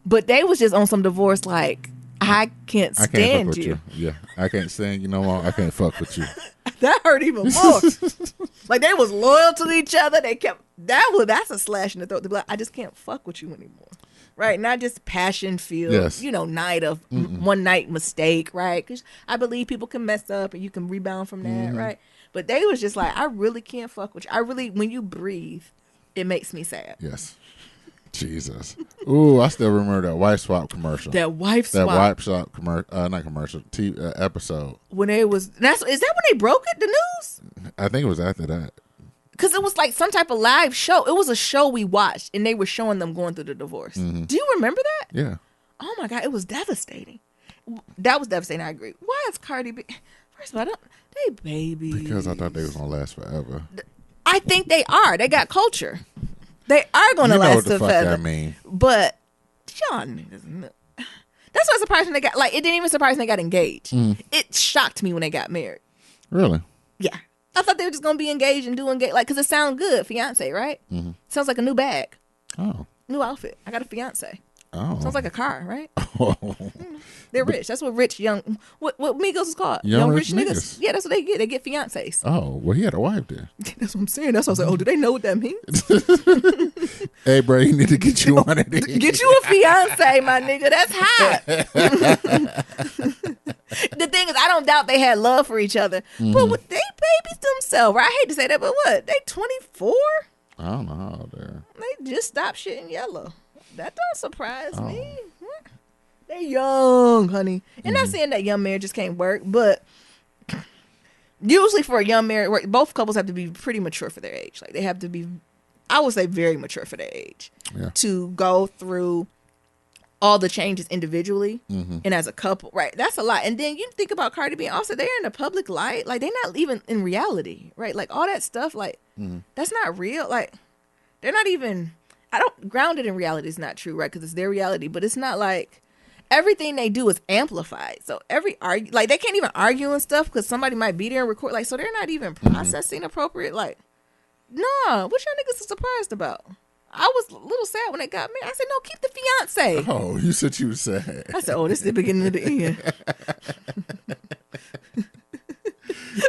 But they was just on some divorce like, I can't stand you. Yeah, I can't stand you no more. I can't fuck with you. That hurt even more. Like they was loyal to each other. They kept that's a slash in the throat. They'd be like, I just can't fuck with you anymore. Right? Not just passion filled, night of one night mistake, right? Because I believe people can mess up and you can rebound from that, right? But they was just like, I really can't fuck with you. When you breathe, it makes me sad. Yes. Jesus. Ooh, I still remember that wife swap commercial. That wife swap. That wife swap commercial, not commercial, episode. When it was, is that when they broke it, the news? I think it was after that. Because it was like some type of live show. It was a show we watched, and they were showing them going through the divorce. Do you remember that? Yeah. Oh my God, it was devastating. That was devastating, I agree. Why is Cardi B? First of all, they babies. Because I thought they was going to last forever. I think they are. They got culture. They are going to last forever. I mean. But y'all niggas know. That's what surprised when they got, like, it didn't even surprise when they got engaged. It shocked me when they got married. Really? Yeah. I thought they were just going to be engaged and do engaged, like, because it sounds good, fiance, right? Sounds like a new bag. Oh. New outfit. I got a fiance. Oh. Sounds like a car, right? Oh. They're rich. That's what rich young, what Migos is called. Young rich niggas. Yeah, that's what they get. They get fiancés. Oh, well, he had a wife then. That's what I'm saying. That's why I was like, oh, do they know what that means? Hey, bro, you need to get you one of these. Get you a fiance, my nigga. That's hot. The thing is, I don't doubt they had love for each other. But what, they babies themselves, right? I hate to say that, but what? They 24? I don't know how they're. They just stopped shitting yellow. That don't surprise me. They young, honey. And not saying that young marriages can't work, but usually for a young marriage, both couples have to be pretty mature for their age. Like they have to be, I would say, very mature for their age to go through all the changes individually and as a couple. Right, that's a lot. And then you think about Cardi B. Also, they're in the public light. Like they're not even in reality. Right, like all that stuff. Like that's not real. Like they're not even. I don't grounded in reality is not true, right? Because it's their reality, but it's not like everything they do is amplified. So every like they can't even argue and stuff because somebody might be there and record. Like so, they're not even processing appropriate. Like, nah, what y'all niggas are surprised about? I was a little sad when they got married. I said, no, keep the fiance. Oh, you said you were sad. I said, oh, this is the beginning of the end.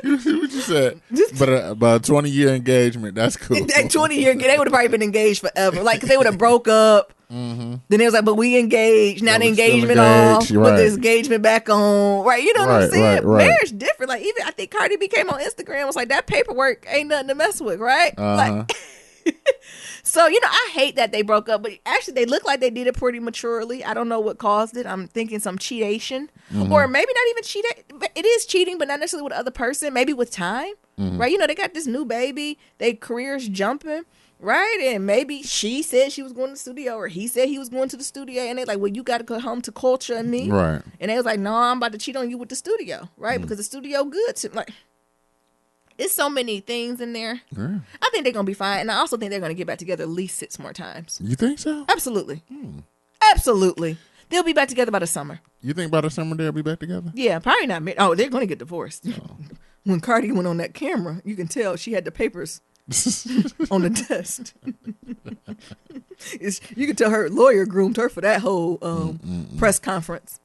You see what you said? But a 20-year engagement, that's cool. That 20-year, they would have probably been engaged forever. Like, 'cause they would have broke up. Then it was like, but we engaged. Now the engagement off. Put the engagement back on. Right? You know what I'm saying? Right. Marriage different. Like, even I think Cardi B came on Instagram was like, that paperwork ain't nothing to mess with, right? Like, so, I hate that they broke up, but actually they look like they did it pretty maturely. I don't know what caused it. I'm thinking some cheatation or maybe not even cheating. It is cheating, but not necessarily with the other person, maybe with time, right? They got this new baby, their careers jumping, right? And maybe she said she was going to the studio or he said he was going to the studio and they're like, well, you got to go home to culture and me. Right. And they was like, no, I'm about to cheat on you with the studio, right? Because the studio good to like. It's so many things in there. Yeah. I think they're going to be fine. And I also think they're going to get back together at least 6 more times. You think so? Absolutely. Absolutely. They'll be back together by the summer. You think by the summer they'll be back together? Yeah, probably not. Oh, they're going to get divorced. Oh. When Cardi went on that camera, you can tell she had the papers on the desk. You can tell her lawyer groomed her for that whole press conference.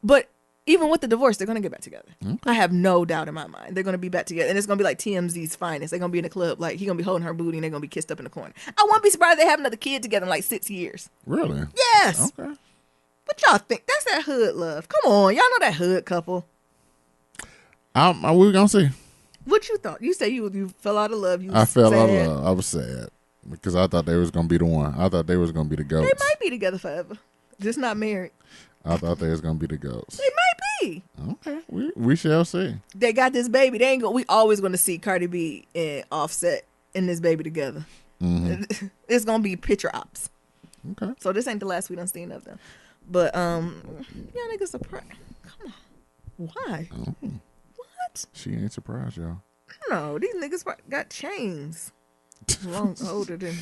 But even with the divorce, they're going to get back together. Okay. I have no doubt in my mind. They're going to be back together. And it's going to be like TMZ's finest. They're going to be in the club. Like, he's going to be holding her booty and they're going to be kissed up in the corner. I won't be surprised they have another kid together in like 6 years. Really? Yes. Okay. What y'all think? That's that hood love. Come on. Y'all know that hood couple. We're going to see. What you thought? You said you fell out of love. I fell out of love. I was sad because I thought they was going to be the one. I thought they was going to be the goats. They might be together forever. Just not married. I thought they was going to be the goats. They might see. Okay, we shall see. They got this baby. They ain't go. We always going to see Cardi B and Offset and this baby together. Mm-hmm. It's gonna be picture ops. Okay. So this ain't the last we done seen of them. But y'all niggas surprised. Come on. Why? Oh. What? She ain't surprised, y'all. No, these niggas got chains. Long older than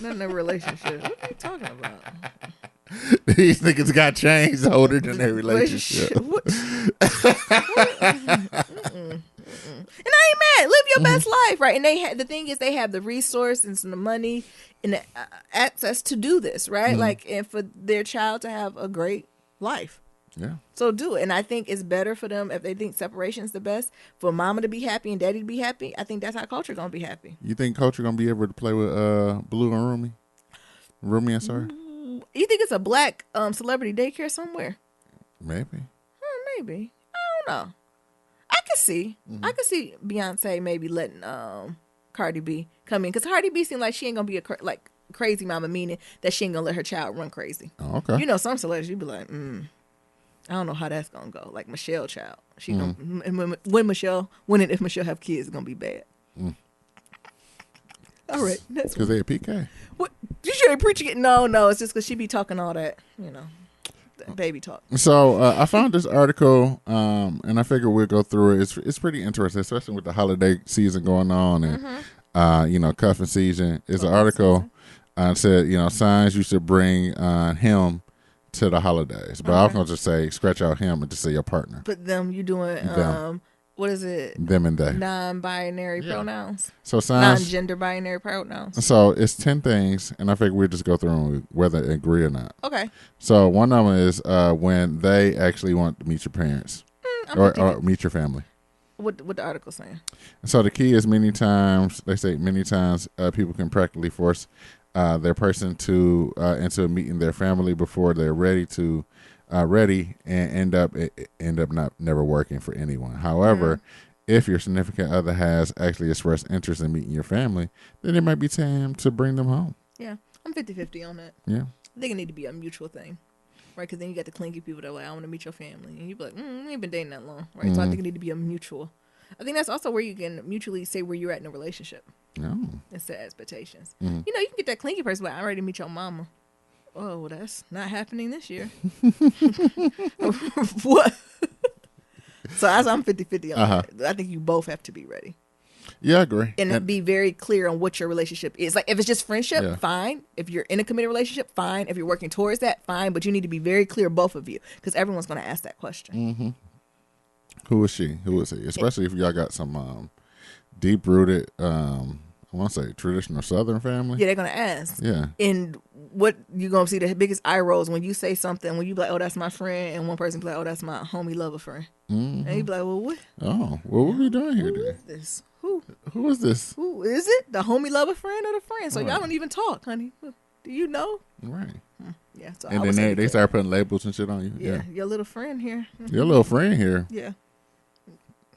not in a relationship. What are you talking about? These niggas got chains older than their relationship. What? And I ain't mad. Live your best life, right? And the thing is, they have the resources and the money and the access to do this, right? Like, and for their child to have a great life. Yeah. So do it. And I think it's better for them if they think separation is the best. For mama to be happy and daddy to be happy, I think that's how culture gonna be happy. You think culture gonna be able to play with Blue and Rumi? Rumi and Sir? You think it's a black celebrity daycare somewhere? Maybe. Maybe. I don't know. I could see Beyonce maybe letting Cardi B come in, because Cardi B seems like she ain't gonna be a crazy mama, meaning that she ain't gonna let her child run crazy. Oh, okay. You know, some celebrities you be like, I don't know how that's gonna go. Like Michelle child, she gonna when and if Michelle have kids, it's gonna be bad. All right, that's because they a PK. What you should preaching it? No, it's just because she be talking all that, that baby talk. So I found this article, and I figured we'd go through it. It's pretty interesting, especially with the holiday season going on and cuffing season. It's an article said signs you should bring him to the holidays, but I was gonna just say scratch out him and just say your partner. But them, you doing them. What is it? Them and they. Non-binary pronouns. So signs. Non-gender binary pronouns. So it's 10 things, and I figure we'll just go through them whether they agree or not. Okay. So one of them is when they actually want to meet your parents or meet your family. What the article saying? So the key is many times people can practically force their person to into meeting their family before they're ready and end up not never working for anyone. However, if your significant other has actually expressed interest in meeting your family, then it might be time to bring them home. Yeah, I'm 50-50 on that. Yeah, I think it need to be a mutual thing, right? Because then you got the clingy people that are like, I want to meet your family, and you be like, we ain't been dating that long, right? So I think it need to be a mutual. I think that's also where you can mutually say where you're at in a relationship. And set expectations. You can get that clingy person, but I'm ready to meet your mama. Oh, well, that's not happening this year. What? So I'm 50-50 on that. I think you both have to be ready. Yeah, I agree. And be very clear on what your relationship is. Like, if it's just friendship, fine. If you're in a committed relationship, fine. If you're working towards that, fine. But you need to be very clear, both of you, because everyone's going to ask that question. Who is she? Who is he? Especially if y'all got some deep-rooted, I want to say traditional Southern family. Yeah, they're going to ask. Yeah. And what you're going to see the biggest eye rolls when you say something, when you be like, oh, that's my friend, and one person be like, oh, that's my homie lover friend. And you be like, well, what? Oh, well, what are we doing here Who then? is this? Who is this? Who is it? The homie lover friend or the friend? So y'all don't even talk, honey. Do you know? Right. Yeah. So and then they start putting labels and shit on you. Yeah. Your little friend here. Your little friend here. Yeah.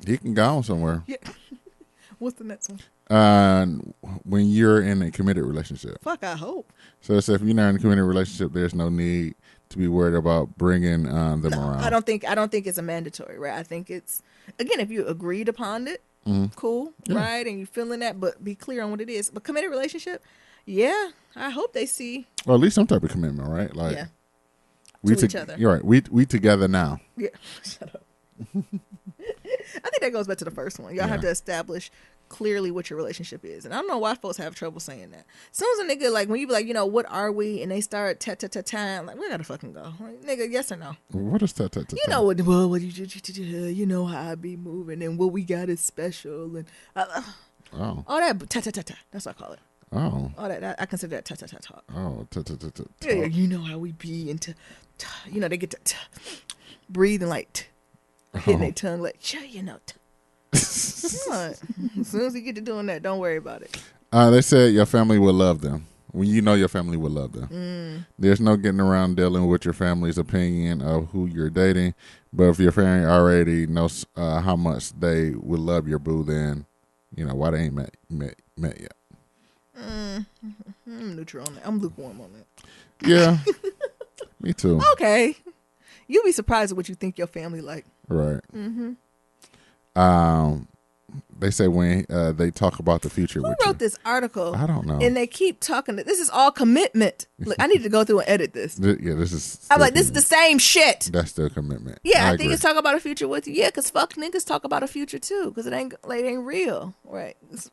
He can go on somewhere. Yeah. What's the next one? When you're in a committed relationship. Fuck, I hope. So if you're not in a committed relationship, there's no need to be worried about bringing them around. I don't think it's a mandatory, right? I think it's, again, if you agreed upon it, cool, right? And you feeling that, but be clear on what it is. But committed relationship, yeah, I hope they see. Well, at least some type of commitment, right? Like, yeah. We to each other. You're right. We together now. Yeah. Shut up. I think that goes back to the first one. Y'all have to establish clearly what your relationship is. And I don't know why folks have trouble saying that. As soon as a nigga, like, when you be like, what are we? And they start ta-ta-ta-ta, like, we gotta fucking go. Like, nigga, yes or no? What is ta-ta-ta-ta? You know what you know how I be moving and what we got is special. And all that ta-ta-ta-ta. That's what I call it. Oh. All that, I consider that ta-ta-ta talk. Oh, ta-ta-ta-ta. Yeah, you know how we be into, they get to breathing like, hitting their tongue like, What? As soon as you get to doing that, don't worry about it. They said your family will love them. When you know your family will love them. There's no getting around dealing with your family's opinion of who you're dating. But if your family already knows how much they would love your boo, then, why they ain't met yet. I'm neutral on that. I'm lukewarm on that. Yeah. Me too. Okay. You'll be surprised at what you think your family like. Right. Mm-hmm. They say when they talk about the future. Who wrote this article? I don't know. And they keep talking. This is all commitment. Look, I need to go through and edit this. Yeah, this is. I'm like, this is the same shit. That's still commitment. Yeah, I think agree. it's talk about a future with you. Yeah, because fuck niggas talk about a future too. Because it ain't real, right? It's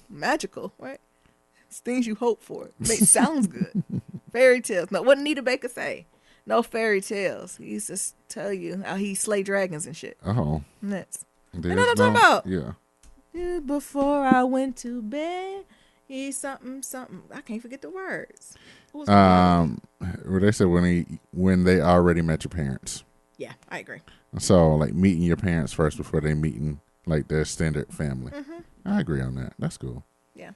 magical, right? It's things you hope for. It sounds good. Fairy tales. No, what did Nita Baker say? No fairy tales. He used to tell you how he slay dragons and shit. Oh. Next. You know what I'm talking about? Yeah. Before I went to bed, he's something. I can't forget the words. Where they said when they already met your parents. Yeah, I agree. So like meeting your parents first before they meeting like their extended family. Mm-hmm. I agree on that. That's cool. Yeah.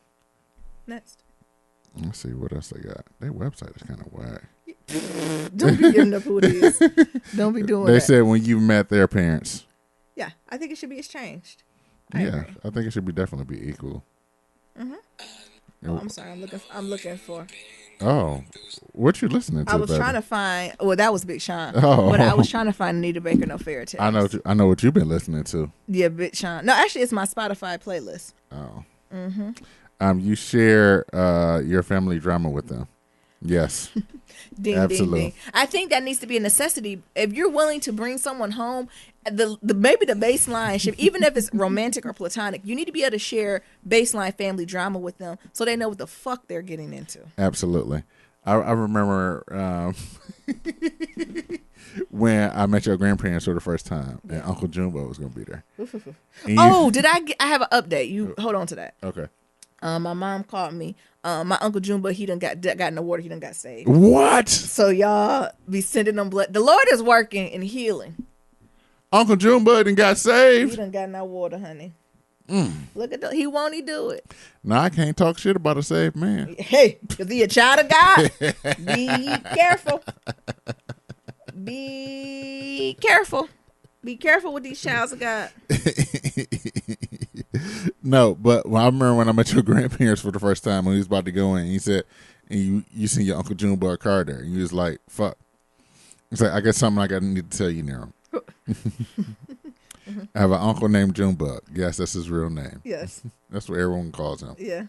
Next. Let's see what else they got. Their website is kind of whack. Don't be giving up who it is. Don't be doing that. They said when you met their parents. Yeah, I think it should be exchanged. I think it should be definitely be equal. Mm-hmm. Oh, I'm sorry. I'm looking for. Oh, what you listening to? I was trying to find. Well, that was Big Sean. Oh, but I was trying to find Anita Baker, No Fairy Tales. I know what you've been listening to. Yeah, Big Sean. No, actually, it's my Spotify playlist. Oh. Mm-hmm. You share your family drama with them. Yes. Ding, absolutely. Ding, ding. I think that needs to be a necessity. If you're willing to bring someone home, the maybe the baseline should, even if it's romantic or platonic, you need to be able to share baseline family drama with them so they know what the fuck they're getting into. Absolutely. I remember when I met your grandparents for the first time, and Uncle Jumbo was going to be there. Did I have an update? You hold on to that. Okay. My mom called me. My Uncle Jumbo, he done got in the water. He done got saved. What? So y'all be sending them blood. The Lord is working and healing. Uncle Jumbo done got saved. He done got in that water, honey. Look at that. He won't do it. No, I can't talk shit about a saved man. Hey, because he a child of God. Be careful. Be careful. Be careful with these childs of God. No, but I remember when I met your grandparents for the first time when he was about to go in, he said, and you seen your Uncle Jumbo a car there, and you was like, fuck. It's like, I got something I need to tell you now. I have an uncle named Junebug. Yes, that's his real name. Yes. That's what everyone calls him. Yeah.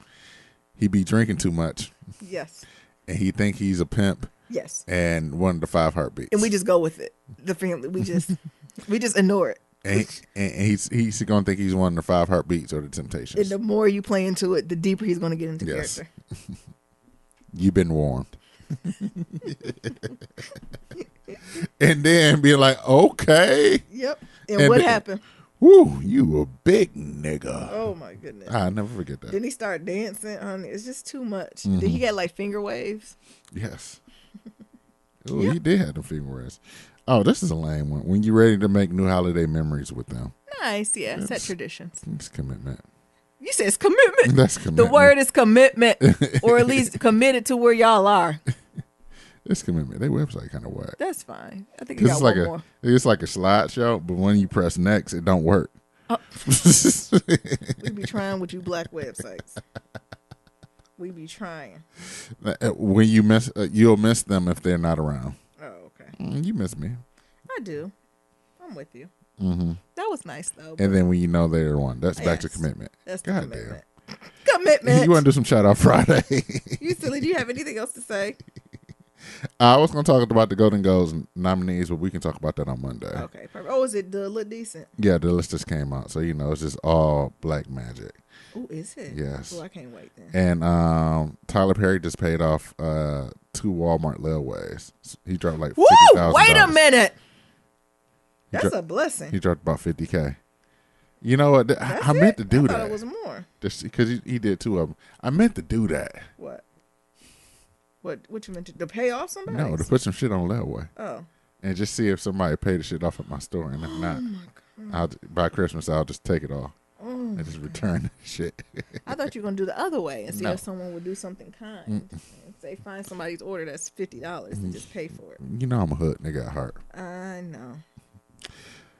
He be drinking too much. Yes. And he think he's a pimp. Yes. And one of the 5 heartbeats. And we just go with it. The family. We just ignore it. And he's going to think he's one of the 5 heartbeats or the Temptations. And the more you play into it, the deeper he's going to get into character. You've been warned. And then be like, okay. Yep. And what happened? Woo, you a big nigga. Oh my goodness. I'll never forget that. Then he started dancing. It's just too much. Then he got like finger waves. Yes. Oh, He did have the finger waves. Oh, this is a lame one. When you're ready to make new holiday memories with them. Nice, yeah. Set traditions. It's commitment. You said it's commitment. That's commitment. The word is commitment. Or at least committed to where y'all are. It's commitment. Their website kind of whack. That's fine. I think you got like one more. It's like a slideshow, but when you press next, it don't work. Oh. We be trying with you black websites. We be trying. When you miss, you'll miss them if they're not around. Oh, okay. You miss me. I do. I'm with you. Mm-hmm. That was nice though. And then when you know they're the one, that's back to commitment. That's the God commitment. damn. Commitment. You want to do some shout out Friday? You silly. Do you have anything else to say? I was going to talk about the Golden Girls nominees, but we can talk about that on Monday. Okay, perfect. Oh, is it Look Decent? Yeah, the list just came out, so it's just all black magic. Oh, is it? Yes. Oh, I can't wait then. And Tyler Perry just paid off 2 Walmart layaways. He dropped like Woo! $50,000. Wait a minute. That's a blessing. He dropped about $50K. You know what? I meant to do that. I thought it was more. Just because he did 2 of them. I meant to do that. What? What you meant to pay off somebody? No, to put some shit on layaway. Oh. And just see if somebody paid the shit off at my store. And if not, by Christmas, I'll just take it off. And just return the shit. I thought you were going to do the other way and see if someone would do something kind. And say, find somebody's order that's $50 and just pay for it. You know I'm a hood nigga at heart. I know.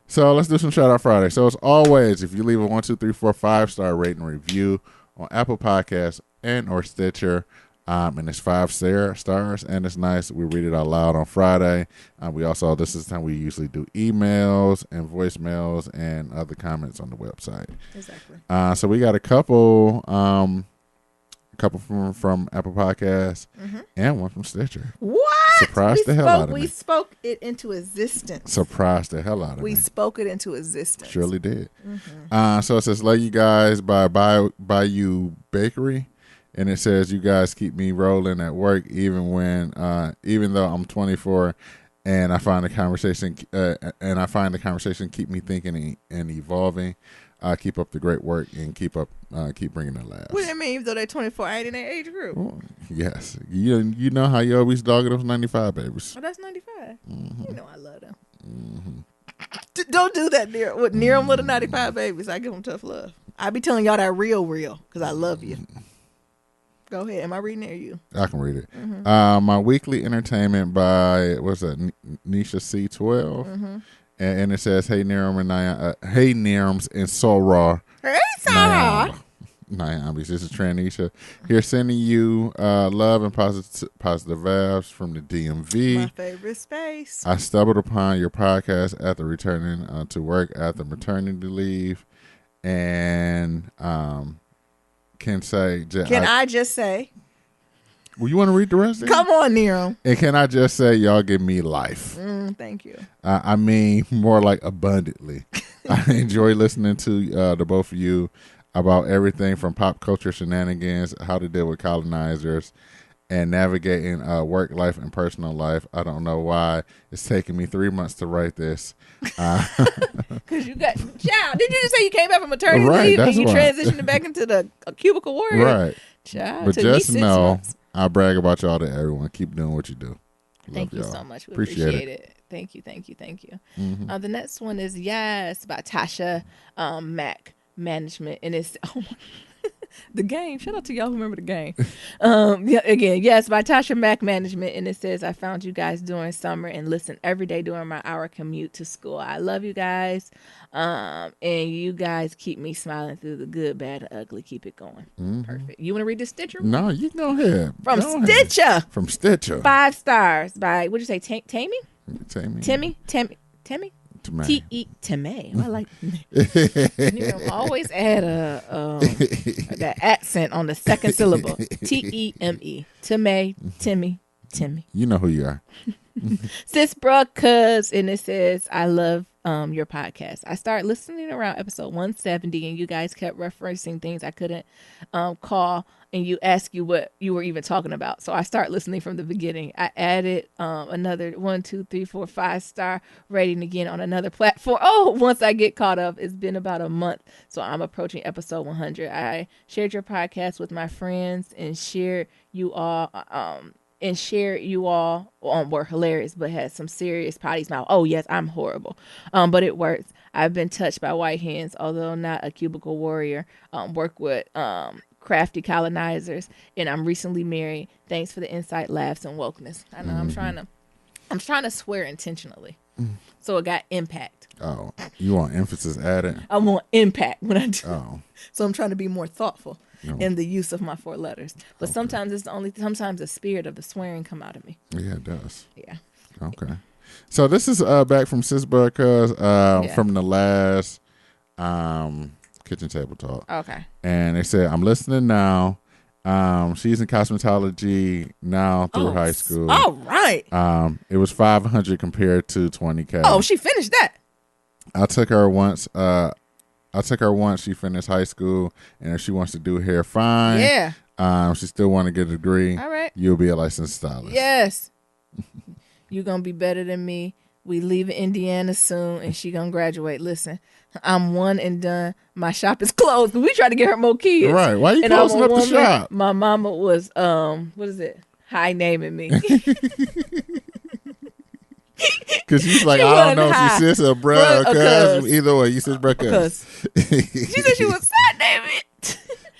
So let's do some shout out Friday. So as always, if you leave a 1, 2, 3, 4, 5-star rating and review on Apple Podcasts and or Stitcher, And it's 5 stars, and it's nice. We read it out loud on Friday. This is the time we usually do emails and voicemails and other comments on the website. Exactly. So we got a couple from Apple Podcasts and one from Stitcher. What? Surprised the hell out of me. We spoke it into existence. Surprised the hell out of me. We spoke it into existence. Surely did. So it says, love you guys by Bayou Bakery. And it says, you guys keep me rolling at work even though I'm 24, and I find the conversation keep me thinking and evolving. Keep up the great work and keep bringing the laughs. What do you mean? Even though they're 24, I ain't in that age group. Oh, yes, you know how you always dog those 95 babies. Oh, that's 95. You know I love them. Don't do that near them little 95 babies. I give them tough love. I be telling y'all that real because I love you. Go ahead. Am I reading it or you? I can read it. My weekly entertainment by, what's that, Nisha C12. And it says, hey, Niram and Soror. Hey, Sarah. This is Tranisha. Here sending you love and positive vibes from the DMV. My favorite space. I stumbled upon your podcast after returning to work after maternity leave. And can I just say? Well, you want to read the rest of it? Come on, Nero. And can I just say, y'all give me life? Thank you. I mean, more like abundantly. I enjoy listening to the both of you about everything from pop culture shenanigans, how to deal with colonizers, and navigating work life and personal life. I don't know why it's taking me 3 months to write this. Because you got, child, did you just say you came back from maternity leave and you transitioned back into the cubicle warrior? Right. Child, but just know, I brag about y'all to everyone. Keep doing what you do. Thank you so much. We appreciate it. Thank you. The next one is Yes by Tasha Mac Management. And it's the game. Shout out to y'all who remember the game. Yes, by Tasha Mac Management. And it says, I found you guys during summer and listen every day during my hour commute to school. I love you guys. And you guys keep me smiling through the good, bad, and ugly. Keep it going. Perfect. You want to read the Stitcher? No, you can go ahead. From Stitcher. 5 stars by, what'd you say, Tammy? Timmy? T-E-Timmy. I like that. Always add that accent on the second syllable. T-E-M-E. Timmy. You know who you are. Sis, bruh, cuz, and it says, I love your podcast. I started listening around episode 170, and you guys kept referencing things I couldn't call, and you asked you what you were even talking about. So I started listening from the beginning. I added another 1, 2, 3, 4, 5-star rating again on another platform. Once I get caught up, it's been about a month, so I'm approaching episode 100. I shared your podcast with my friends and shared you all were hilarious, but had some serious potty mouth. Oh yes, I'm horrible. But it works. I've been touched by white hands, although not a cubicle warrior. Work with crafty colonizers, and I'm recently married. Thanks for the insight, laughs, and wokeness. I know I'm trying to swear intentionally, so it got impact. Oh, you want emphasis added? I want impact when I do. Oh, so I'm trying to be more thoughtful in the use of my 4 letters. But sometimes sometimes the spirit of the swearing come out of me. Yeah, it does. Yeah. Okay. So this is back from Sis Cuz from the last kitchen table talk. Okay. And they said, I'm listening now. She's in cosmetology now through high school. All right. It was 500 compared to 20K. Oh, she finished that. I took her once. She finished high school, and if she wants to do hair, fine. Yeah. She still want to get a degree. All right. You'll be a licensed stylist. Yes. You're gonna be better than me. We leave Indiana soon, and she gonna graduate. Listen, I'm one and done. My shop is closed. We try to get her more kids. Right. Why are you closing up the shop? My mama was what is it? High naming me. Because she's like, I don't know if she sis or bruh or cuz. Either way, you sis bruh cuz. She said she was side naming.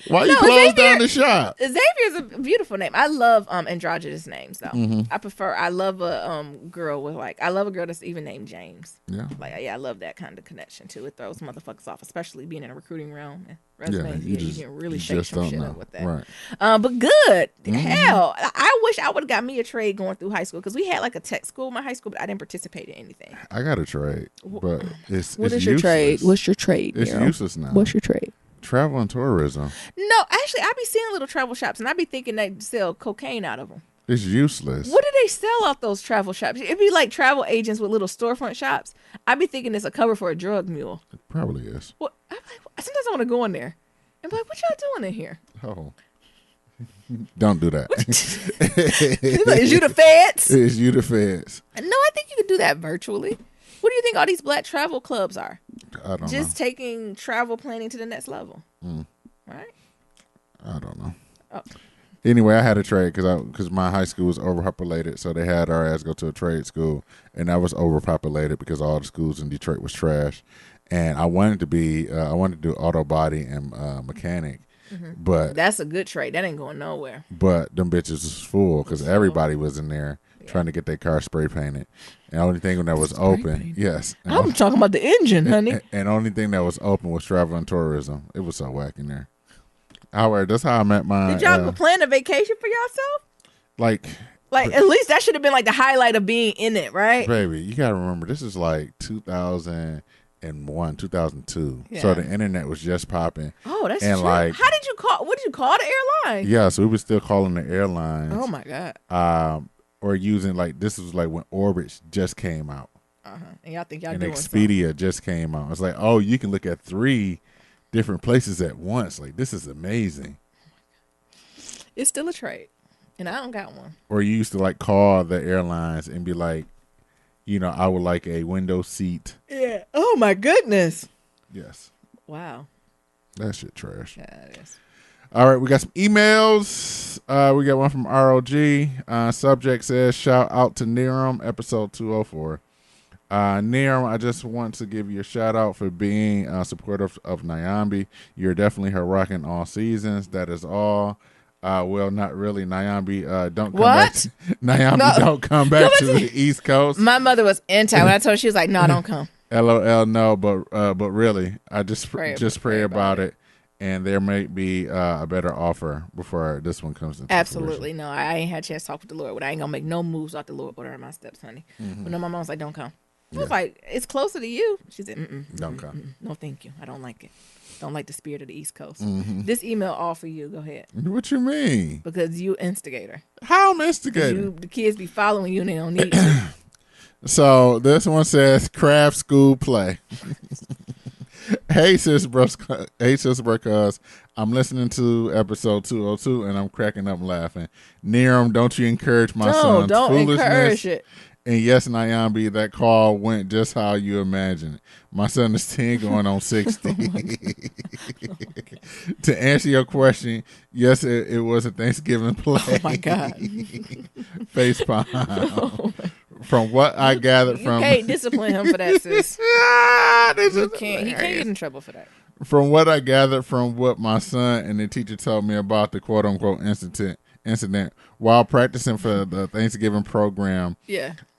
Why you closed down the shop? Xavier's a beautiful name. I love androgynous names though. I love a girl with I love a girl that's even named James. Yeah. I love that kind of connection too. It throws motherfuckers off, especially being in a recruiting realm. Resume, you can really shake some shit up with that. Right. But good. Hell, I wish I would have got me a trade going through high school because we had a tech school in my high school, but I didn't participate in anything. I got a trade, but it's What is useless. your trade? What's your trade? It's useless now. What's your trade? Travel and tourism. No, actually, I be seeing little travel shops, and I be thinking they sell cocaine out of them. It's useless. What do they sell out those travel shops? It'd be like travel agents with little storefront shops. I be thinking it's a cover for a drug mule. It probably is. Well, sometimes I want to go in there and be like, "What y'all doing in here?" Oh, don't do that. Is you the feds? Is you the feds? No, I think you could do that virtually. What do you think all these black travel clubs are? I don't Just know. taking travel planning to the next level. Right? I don't know. Oh. Anyway, I had a trade because my high school was overpopulated, so they had our ass go to a trade school, and that was overpopulated because all the schools in Detroit was trash. And I wanted to do auto body and mechanic, but That's a good trade. That ain't going nowhere. But them bitches was full because everybody was in there trying to get their car spray painted. And the only thing that was open, yes. I'm talking about the engine, honey. And the only thing that was open was travel and tourism. It was so whack in there. However, that's how I met my. Did y'all plan a vacation for yourself? Like at least that should have been the highlight of being in it, right? Baby, you gotta remember this is 2001, 2002. Yeah. So the internet was just popping. Oh, that's and true. How did you call? What did you call the airline? Yeah, so we were still calling the airlines. Oh my god. Or using this was when Orbitz just came out. And y'all think y'all And doing Expedia just came out. It's oh, you can look at 3 different places at once. This is amazing. It's still a trade, and I don't got one. Or you used to call the airlines and be like, I would like a window seat. Yeah. Oh my goodness. Yes. Wow. That shit trash. Yeah, it is. All right, we got some emails. We got one from ROG. Subject says, shout out to Niram, episode 204. Niram, I just want to give you a shout out for being supportive of Nyambi. You're definitely her rocking all seasons. That is all. Well, not really. Nyambi, don't come back. Nyambi, don't come back to the East Coast. My mother was anti when I told her. She was like, "No, don't come." LOL, no, but really, I just pray about it. And there may be a better offer before this one comes into Absolutely. fruition. No, I ain't had a chance to talk with the Lord. But I ain't going to make no moves off the Lord order in my steps, honey. But no, my mom was like, don't come. I was like, it's closer to you. She said, don't come. No, thank you. I don't like it. Don't like the spirit of the East Coast. This email all for you. Go ahead. What you mean? Because you instigator. How I'm instigating? The kids be following you and they don't need you. So this one says craft school play. Hey sis bro, cuz I'm listening to episode 202 and I'm cracking up laughing. Niram, don't you encourage my son's don't foolishness. encourage it. And yes, Nyambi, that call went just how you imagine it. My son is 10 going on 60. To answer your question, yes, it was a Thanksgiving play. Oh my God. Face palm. From what I gathered from... You can't discipline him for that, sis. He can't get in trouble for that. From what I gathered from what my son and the teacher told me about the quote-unquote incident while practicing for the Thanksgiving program,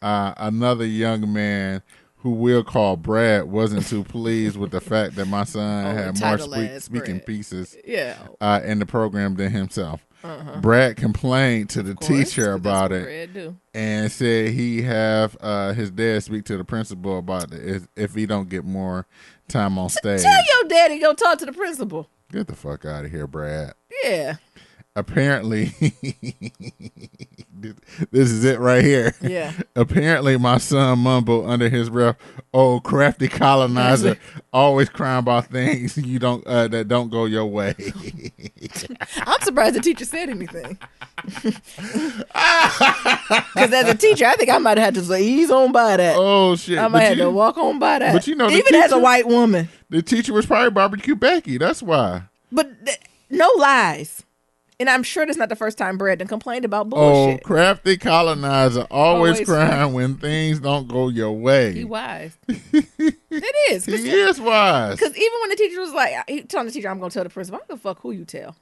another young man who we'll call Brad wasn't too pleased with the fact that my son had more speaking pieces in the program than himself. Brad complained to the teacher about it and said he have his dad speak to the principal about it if he don't get more time on stage. Tell your daddy go talk to the principal. Get the fuck out of here, Brad. Yeah. Apparently, this is it right here. Yeah. Apparently, my son mumbled under his breath, "Oh, crafty colonizer, always crying about things you don't that don't go your way." I'm surprised the teacher said anything. Because as a teacher, I think I might have had to ease on by that. Oh shit! I might have to walk on by that. But even teacher, as a white woman, the teacher was probably Barbecue Becky. That's why. But no lies. And I'm sure that's not the first time Brad done complained about Oh, bullshit. crafty colonizer always crying when things don't go your way. He wise. It is. He is wise. Because even when the teacher was like, he telling the teacher, I'm going to tell the principal, I don't give a fuck who you tell.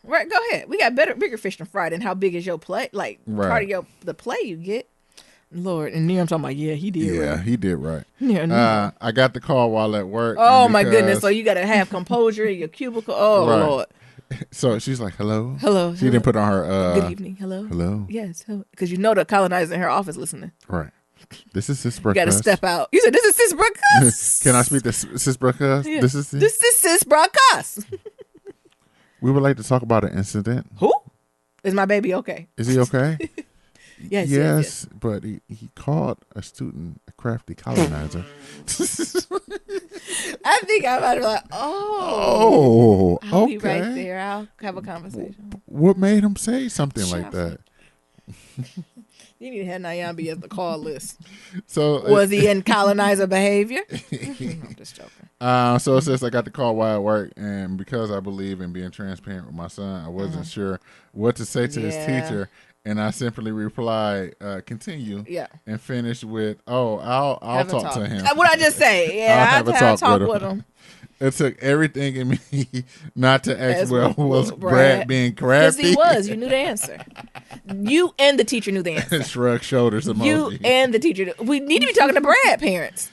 Right, go ahead. We got bigger fish to fry than how big is your play, like part of the play you get. Lord, and I'm talking about, yeah, he did right. Yeah, he did right. Yeah, I got the call while at work. Oh, my goodness. So you got to have composure in your cubicle. Oh, right. Lord. So she's like, hello? Hello. She didn't put on her... good evening. Hello? Hello? Yes. Because you know the colonizer in her office listening. Right. This is Sis Brooke. You got to step out. You said, this is Sis Brooke. Can I speak to Sis Brooke? Yeah. This is Sis Brooke. We would like to talk about an incident. Who? Is my baby okay? Is he okay? Yes. But he called a student a crafty colonizer. I think I might be like, I'll okay. be right there. I'll have a conversation. What made him say something like that? You need to have Nyambi as the call list. So was he in colonizer behavior? I'm just joking. So it says I got the call while at work, and because I believe in being transparent with my son, I wasn't sure what to say to his teacher, and I simply replied, "Continue." Yeah. And finished with, "I'll talk to him." What I just say? Yeah, I'll have a talk with him. It took everything in me not to ask, was Brad being crafty? Because he was. You knew the answer. You and the teacher knew the answer. Shrug shoulders emoji. You and the teacher. We need to be talking to Brad parents.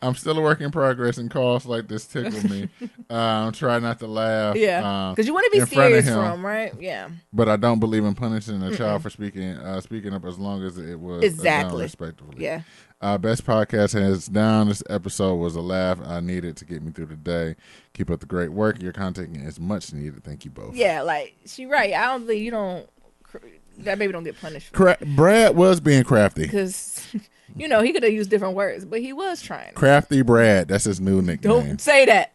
I'm still a work in progress, and calls like this tickle me. Try not to laugh. Yeah, because you want to be serious for him, right? Yeah. But I don't believe in punishing a child for speaking up as long as it was done respectfully. Yeah. Best podcast hands down. This episode was a laugh I needed to get me through the day. Keep up the great work. Your content is much needed. Thank you both. Yeah, like she right. I don't think that baby don't get punished. Brad was being crafty because he could have used different words, but he was trying. Crafty Brad. That's his new nickname. Don't say that.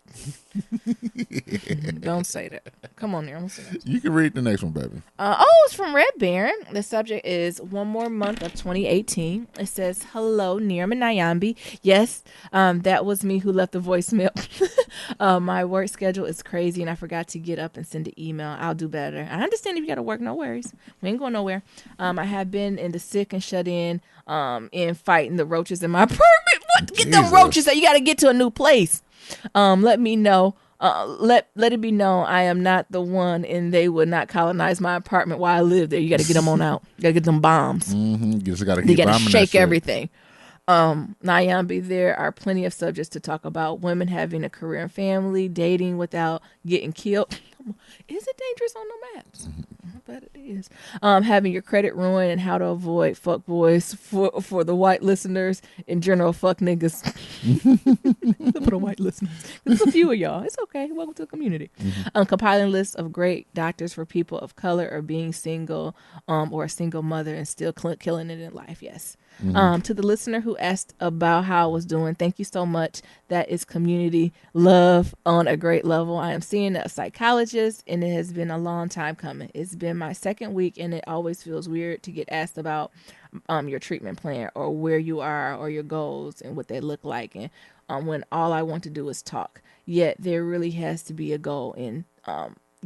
Don't say that. Come on, there. You can read the next one, baby. It's from Red Baron. The subject is one more month of 2018. It says, hello, Niram and Nyambi. Yes, that was me who left the voicemail. My work schedule is crazy, and I forgot to get up and send an email. I'll do better. I understand if you got to work, no worries. We ain't going nowhere. I have been in the sick and shut in fighting the roaches in my apartment. What? Get them roaches that you got to get to a new place. Let me know. Let it be known I am not the one, and they would not colonize my apartment while I live there. You got to get them on out. You got to get them bombs. Mm-hmm. You got to shake everything. Nyambi, there are plenty of subjects to talk about. Women having a career and family, dating without getting killed. Is it dangerous on the maps? I bet it is. Having your credit ruined and how to avoid fuck boys for the white listeners in general. Fuck niggas. For the white listeners. There's a few of y'all. It's okay. Welcome to the community. Compiling lists of great doctors for people of color or being single or a single mother and still killing it in life. Yes. To the listener who asked about how I was doing, thank you so much. That is community love on a great level. I am seeing a psychologist, and it has been a long time coming. It's been my second week, and it always feels weird to get asked about your treatment plan or where you are or your goals and what they look like, and when all I want to do is talk. Yet there really has to be a goal in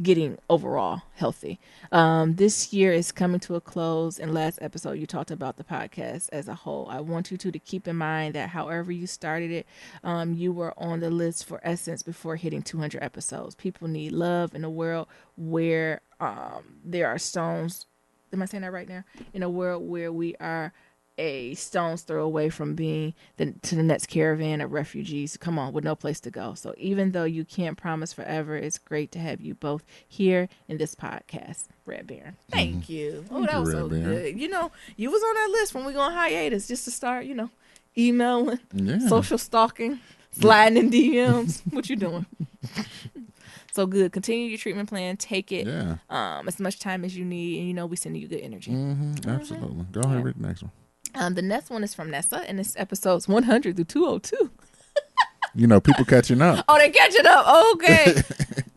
getting overall healthy. This year is coming to a close, and last episode you talked about the podcast as a whole. I want you to keep in mind that however you started it, you were on the list for Essence before hitting 200 episodes. People need love in a world where there are stones. Am I saying that right now? In a world where we are a stone's throw away from being to the next caravan of refugees, come on, with no place to go. So even though you can't promise forever, it's great to have you both here in this podcast. Red Baron. Thank you. Oh, that was so good. You was on that list when we go on hiatus just to start, emailing, social stalking, sliding in DMs. What you doing? So good. Continue your treatment plan. Take it as much time as you need, and we sending you good energy. Absolutely. Go ahead and read the next one. The next one is from Nessa, and it's episodes 100 through 202. People catching up. Oh, they're catching up. Okay.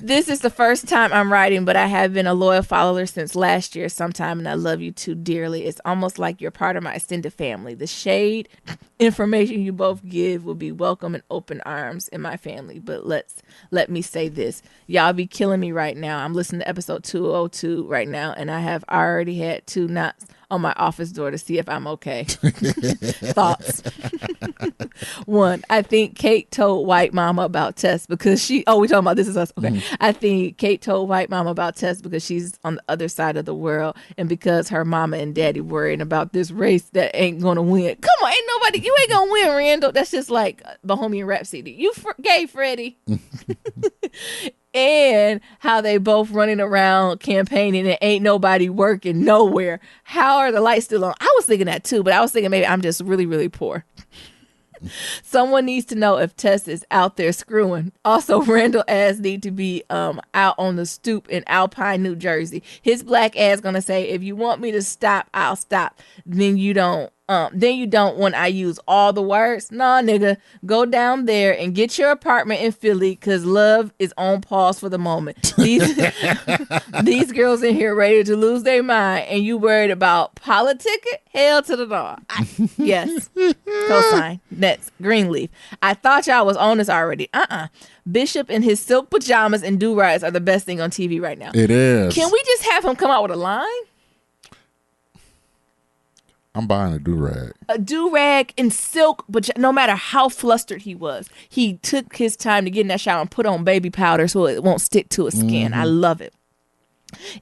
This is the first time I'm writing, but I have been a loyal follower since last year sometime, and I love you too dearly. It's almost like you're part of my extended family. The shade information you both give will be welcome in open arms in my family. But let me say this. Y'all be killing me right now. I'm listening to episode 202 right now, and I have already had 2 knocks on my office door to see if I'm okay. Thoughts. 1, I think Kate told white mama about Tess because we talking about This Is Us. Okay. I think Kate told white mama about Tess because she's on the other side of the world and because her mama and daddy worrying about this race that ain't gonna win. Come on, you ain't gonna win, Randall. That's just like Bohemian Rhapsody. You gay, Freddie. And how they both running around campaigning and ain't nobody working nowhere. How are the lights still on? I was thinking that too, but I was thinking maybe I'm just really, really poor. Someone needs to know if Tess is out there screwing. Also, Randall ass need to be out on the stoop in Alpine, New Jersey. His black ass gonna say, if you want me to stop, I'll stop. Then you don't when I use all the words. Nah, nigga, go down there and get your apartment in Philly because love is on pause for the moment. These girls in here ready to lose their mind and you worried about politicking? Hell to the dog. Yes. Cosign. Next. Greenleaf. I thought y'all was on this already. Bishop in his silk pajamas and do-rags are the best thing on TV right now. It is. Can we just have him come out with a line? I'm buying a do-rag. A do-rag in silk, but no matter how flustered he was, he took his time to get in that shower and put on baby powder so it won't stick to his skin. I love it.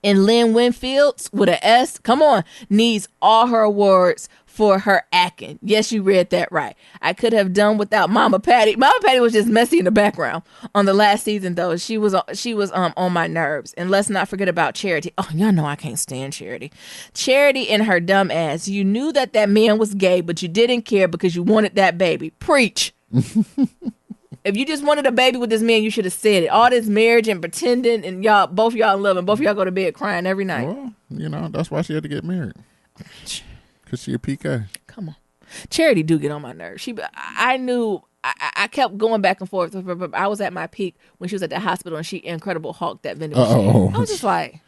And Lynn Winfield with an S, come on, needs all her awards for her acting. Yes, you read that right. I could have done without Mama Patty. Mama Patty was just messy in the background. On the last season, though, she was on my nerves. And let's not forget about Charity. Oh, y'all know I can't stand Charity. Charity and her dumb ass. You knew that man was gay, but you didn't care because you wanted that baby. Preach. If you just wanted a baby with this man, you should have said it. All this marriage and pretending, and both y'all in love, and both y'all go to bed crying every night. Well, that's why she had to get married. Because she a PK. Come on. Charity do get on my nerves. I knew, I kept going back and forth with her, but I was at my peak when she was at the hospital and she Incredible Hulk that vending machine. I was just like,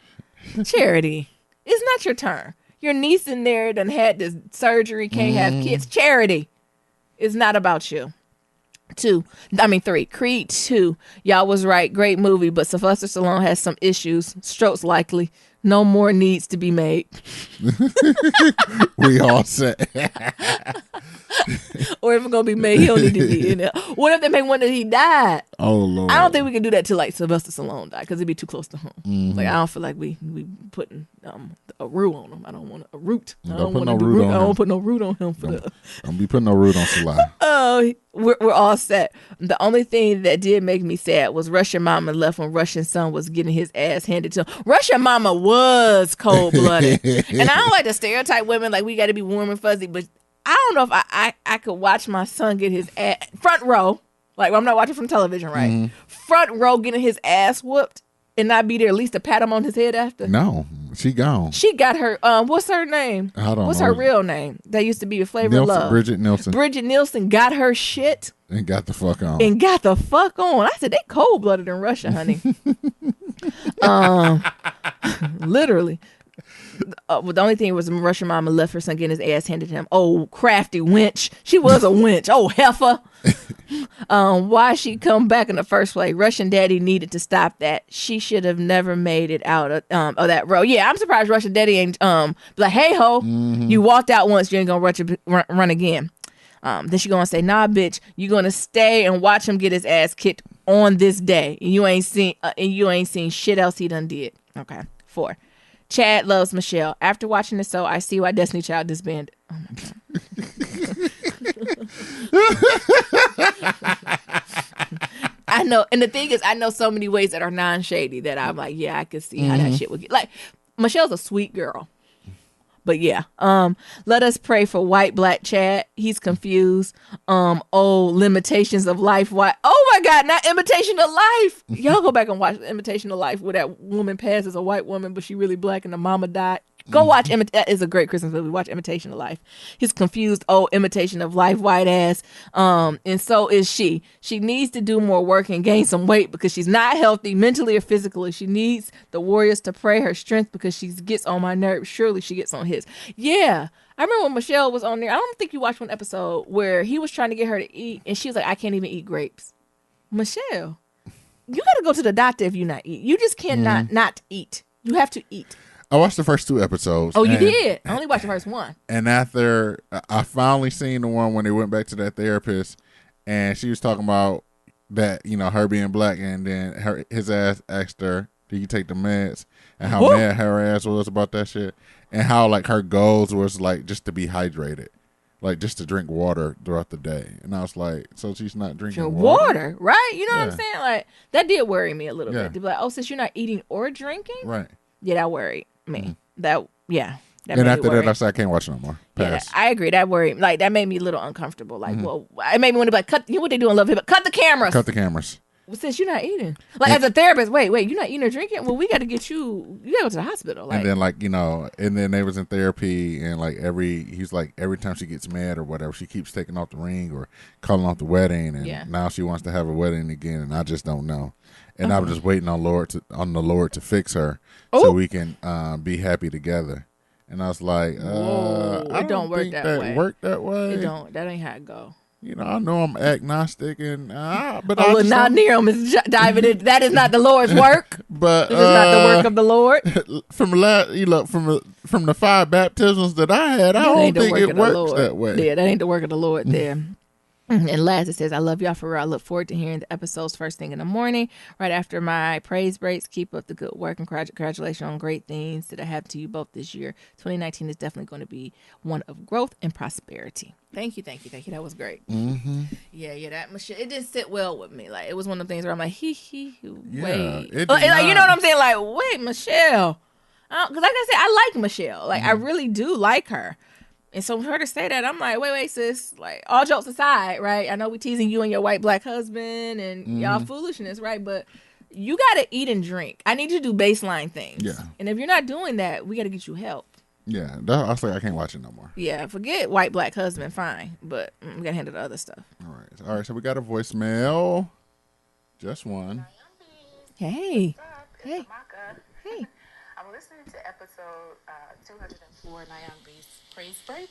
Charity, it's not your turn. Your niece in there done had this surgery, can't have kids. Charity, it's not about you. 3. Creed 2. Y'all was right. Great movie, but Sylvester Stallone has some issues. Strokes likely. No more needs to be made. We all set. Or if it's going to be made, he don't need to be in there. What if they make one that he died? Oh, Lord. I don't think we can do that till like Sylvester Stallone died because it'd be too close to home. Like, I don't feel like we putting a root on him. I don't want a root. I don't put no root on him for that. Don't be putting no root on Salah. Oh, we're all set. The only thing that did make me sad was Russian Mama left when Russian son was getting his ass handed to him. Russian Mama was cold-blooded. And I don't like to stereotype women like we got to be warm and fuzzy, but I don't know if I could watch my son get his ass front row. Like, I'm not watching from television, right? Front row getting his ass whooped and not be there at least to pat him on his head after. No, she gone. She got her, what's her name? I don't know. What's her real name? That used to be a Flavor of Love. Bridget Nielsen. Bridget Nielsen got her shit. And got the fuck on. I said, they cold-blooded in Russia, honey. Literally. Well, the only thing was Russian Mama left her son getting his ass handed to him. Oh, crafty wench. She was a wench. Oh, heifer. Why she come back in the first place? Russian daddy needed to stop that. She should have never made it out of that road. Yeah, I'm surprised Russian daddy ain't be like, hey ho, you walked out once, you ain't gonna run again. Then she gonna say, nah, bitch, you gonna stay and watch him get his ass kicked on this day, and you ain't seen shit else he done did. Okay. 4. Chad loves Michelle. After watching the show, I see why Destiny Child disbanded. Oh my God. I know, and the thing is, I know so many ways that are non-shady that I'm like, yeah, I could see how that shit would get. Like, Michelle's a sweet girl. But yeah, let us pray for white black Chad. He's confused. Limitations of Life. Why? Oh my God, not Imitation of Life. Y'all go back and watch Imitation of Life where that woman passed as a white woman, but she really black and the mama died. Go watch. That is a great Christmas movie. Watch Imitation of Life. He's confused. Oh, imitation of life, white ass. And so is she. She needs to do more work and gain some weight because she's not healthy mentally or physically. She needs the warriors to pray her strength because she gets on my nerves. Surely she gets on his. Yeah. I remember when Michelle was on there. I don't think you watched one episode where he was trying to get her to eat, and she was like, "I can't even eat grapes." Michelle, you got to go to the doctor if you not eat. You just cannot not eat. You have to eat. I watched the first 2 episodes. Oh, you did? I only watched the first one. And after, I finally seen the one when they went back to that therapist, and she was talking about that, her being black, and then his ass asked her, "Do you take the meds?" And how mad her ass was about that shit, and how like her goals was like just to be hydrated, like just to drink water throughout the day. And I was like, so she's not drinking water, right? You know what I'm saying? Like that did worry me a little bit. To be like, oh, since you're not eating or drinking, right? Yeah, that worried me. That and after that, I said I can't watch no more. Pass. Yeah, I agree. That worried. Like that made me a little uncomfortable. Like, well, it made me want to be like, cut. You know what they do in Love Hip Hop? Cut the cameras. Cut the cameras. Well, since you're not eating, like as a therapist, wait, you're not eating or drinking. Well, we got to get you. You got to go to the hospital. Like, and then and then they was in therapy, and like he's like every time she gets mad or whatever, she keeps taking off the ring or calling off the wedding, and now she wants to have a wedding again, and I just don't know. And I was just waiting on the Lord to fix her so we can be happy together. And I was like, it don't work that way. Work that way. It don't. That ain't how it go. I know I'm agnostic, and but now Nerum is diving in. That is not the Lord's work. But this is not the work of the Lord. From the 5 baptisms that I had, I don't think it works that way. Yeah, that ain't the work of the Lord there. And last, it says, "I love y'all for real. I look forward to hearing the episodes first thing in the morning, right after my praise breaks. Keep up the good work and congratulations on great things that I have to you both this year. 2019 is definitely going to be one of growth and prosperity." Thank you. That was great. Mm-hmm. Yeah. That Michelle, it didn't sit well with me. Like it was one of the things where I'm like, wait. You know what I'm saying? Like, wait, Michelle. Because like I said, I like Michelle. Like I really do like her. And so for her to say that, I'm like, wait, sis. Like, all jokes aside, right? I know we teasing you and your white black husband and y'all foolishness, right? But you got to eat and drink. I need you to do baseline things. Yeah. And if you're not doing that, we got to get you help. Yeah. I was like, I can't watch it no more. Yeah. Forget white black husband, fine. But we got to handle the other stuff. All right. So we got a voicemail. Just one. Hey. Hey. I'm listening to episode 204, Nyambi's Praise Break,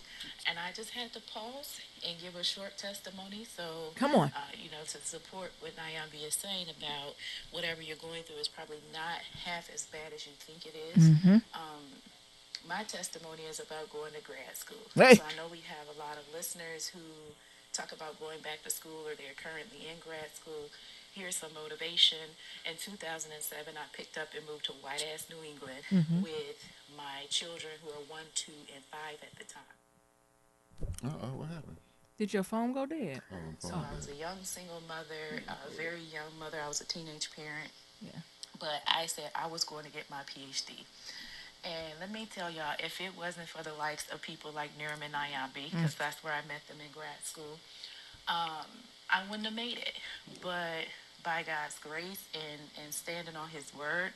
and I just had to pause and give a short testimony. So, come on, to support what Nyambi is saying about whatever you're going through is probably not half as bad as you think it is. My testimony is about going to grad school. Hey. So I know we have a lot of listeners who talk about going back to school or they're currently in grad school. Here's some motivation. In 2007, I picked up and moved to white-ass New England with my children who are 1, 2, and 5 at the time. What happened? Did your phone go dead? So I was a young single mother, a very young mother. I was a teenage parent. Yeah. But I said I was going to get my PhD. And let me tell y'all, if it wasn't for the likes of people like Niram and Nyambi, because that's where I met them in grad school, I wouldn't have made it. But by God's grace and standing on his word,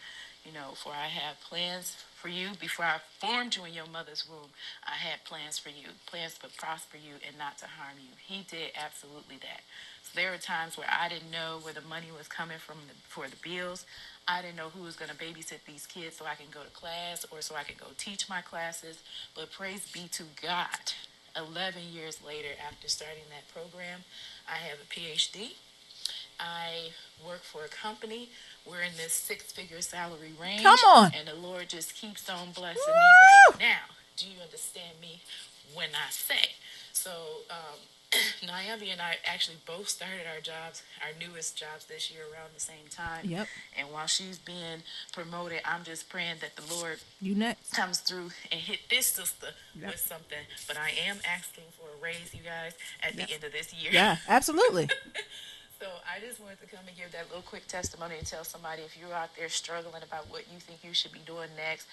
for I have plans for you. Before I formed you in your mother's womb, I had plans for you, plans to prosper you and not to harm you. He did absolutely that. So there were times where I didn't know where the money was coming from for the bills. I didn't know who was going to babysit these kids so I can go to class or so I can go teach my classes. But praise be to God, 11 years later after starting that program, I have a PhD. I work for a company. We're in this 6-figure salary range. Come on. And the Lord just keeps on blessing me right now. Do you understand me when I say? So, Nyambi and I actually both started our jobs, our newest jobs this year around the same time. Yep. And while she's being promoted, I'm just praying that the Lord comes through and hit this sister with something. But I am asking for a raise, you guys, at the end of this year. Yeah, absolutely. So I just wanted to come and give that little quick testimony and tell somebody if you're out there struggling about what you think you should be doing next,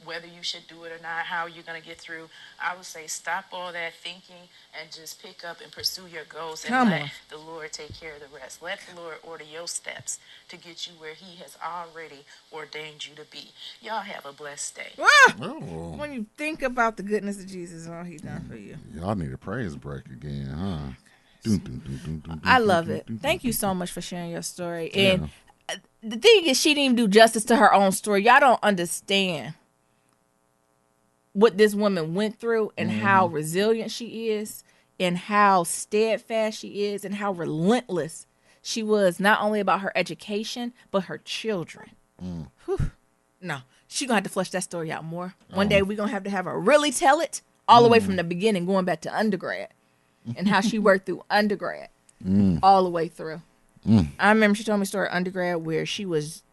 whether you should do it or not, how you're going to get through, I would say stop all that thinking and just pick up and pursue your goals and Come let on. the Lord take care of the rest. Let the Lord order your steps to get you where He has already ordained you to be. Y'all have a blessed day. Ah! Oh, When you think about the goodness of Jesus and all He's done for you. y'all need a praise break again, huh? I love it. Thank you so much for sharing your story. And the thing is, she didn't even do justice to her own story. Y'all don't understand what this woman went through and how resilient she is and how steadfast she is and how relentless she was, not only about her education, but her children. Whew. No, she going to have to flesh that story out more. One day we're going to have her really tell it all the way from the beginning, going back to undergrad. And how she worked through undergrad all the way through. I remember she told me a story undergrad where she was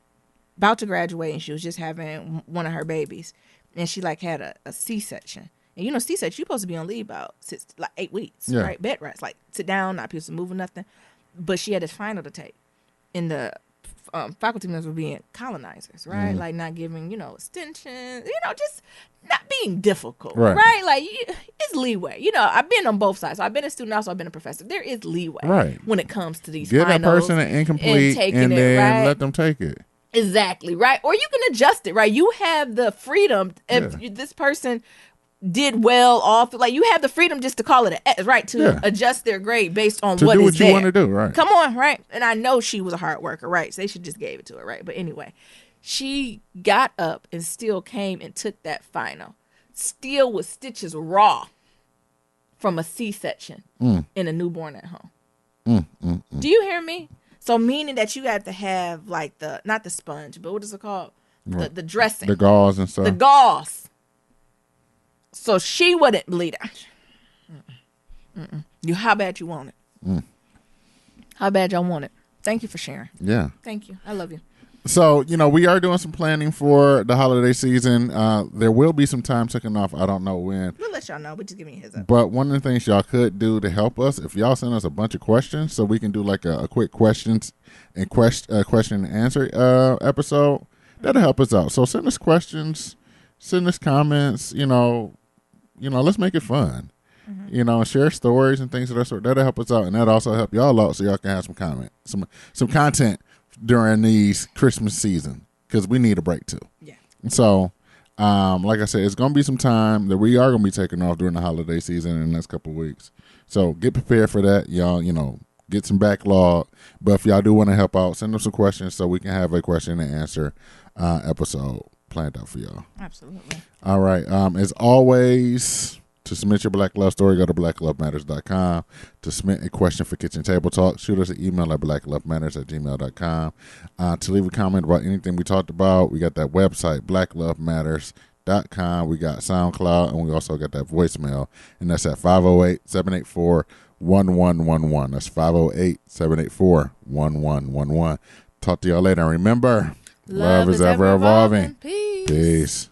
about to graduate and she was just having one of her babies. And she like had a C-section. And you know, C-section, you're supposed to be on leave about 8 weeks, right? Bed rest, like sit down, not supposed to move or nothing. But she had this final to take. And the faculty members were being colonizers, right? Like not giving, extension, just not being difficult, right? Like it's leeway. I've been on both sides. So I've been a student, also I've been a professor. There is leeway when it comes to these Give finals. that person an incomplete and then let them take it. Exactly, right? Or you can adjust it, right? You have the freedom if this person did well off, like you have the freedom just to call it an S, right? To adjust their grade based on to what do is what you want to do, right? Come on, right? And I know she was a hard worker, right? So they should just gave it to her, right? But anyway, she got up and still came and took that final, still with stitches raw from a C-section in a newborn at home. Do you hear me? So meaning that you have to have like not the sponge, but what is it called? The dressing, the gauze and stuff. The gauze. So she wouldn't bleed out. You, how bad you want it? How bad y'all want it? Thank you for sharing. Yeah. Thank you. I love you. So, we are doing some planning for the holiday season. There will be some time taken off. I don't know when. We'll let y'all know, but just give me a heads up. But one of the things y'all could do to help us, if y'all send us a bunch of questions, so we can do like a quick question and answer episode, that'll help us out. So send us questions, send us comments, let's make it fun. And share stories and things of that sort. That'll help us out, and that'll also help y'all out, so y'all can have some content during these Christmas season, because we need a break too. Yeah. So, like I said, it's gonna be some time that we are gonna be taking off during the holiday season in the next couple of weeks. So get prepared for that, y'all. Get some backlog. But if y'all do want to help out, send them some questions so we can have a question and answer episode planned out for y'all. Absolutely. All right. As always, to submit your Black Love story, go to blacklovematters.com. To submit a question for Kitchen Table Talk, shoot us an email at blacklovematters@gmail.com. To leave a comment about anything we talked about, we got that website, blacklovematters.com. We got SoundCloud, and we also got that voicemail, and that's at 508-784-1111. That's 508-784-1111. Talk to y'all later. And remember, love is ever evolving. Peace. Peace.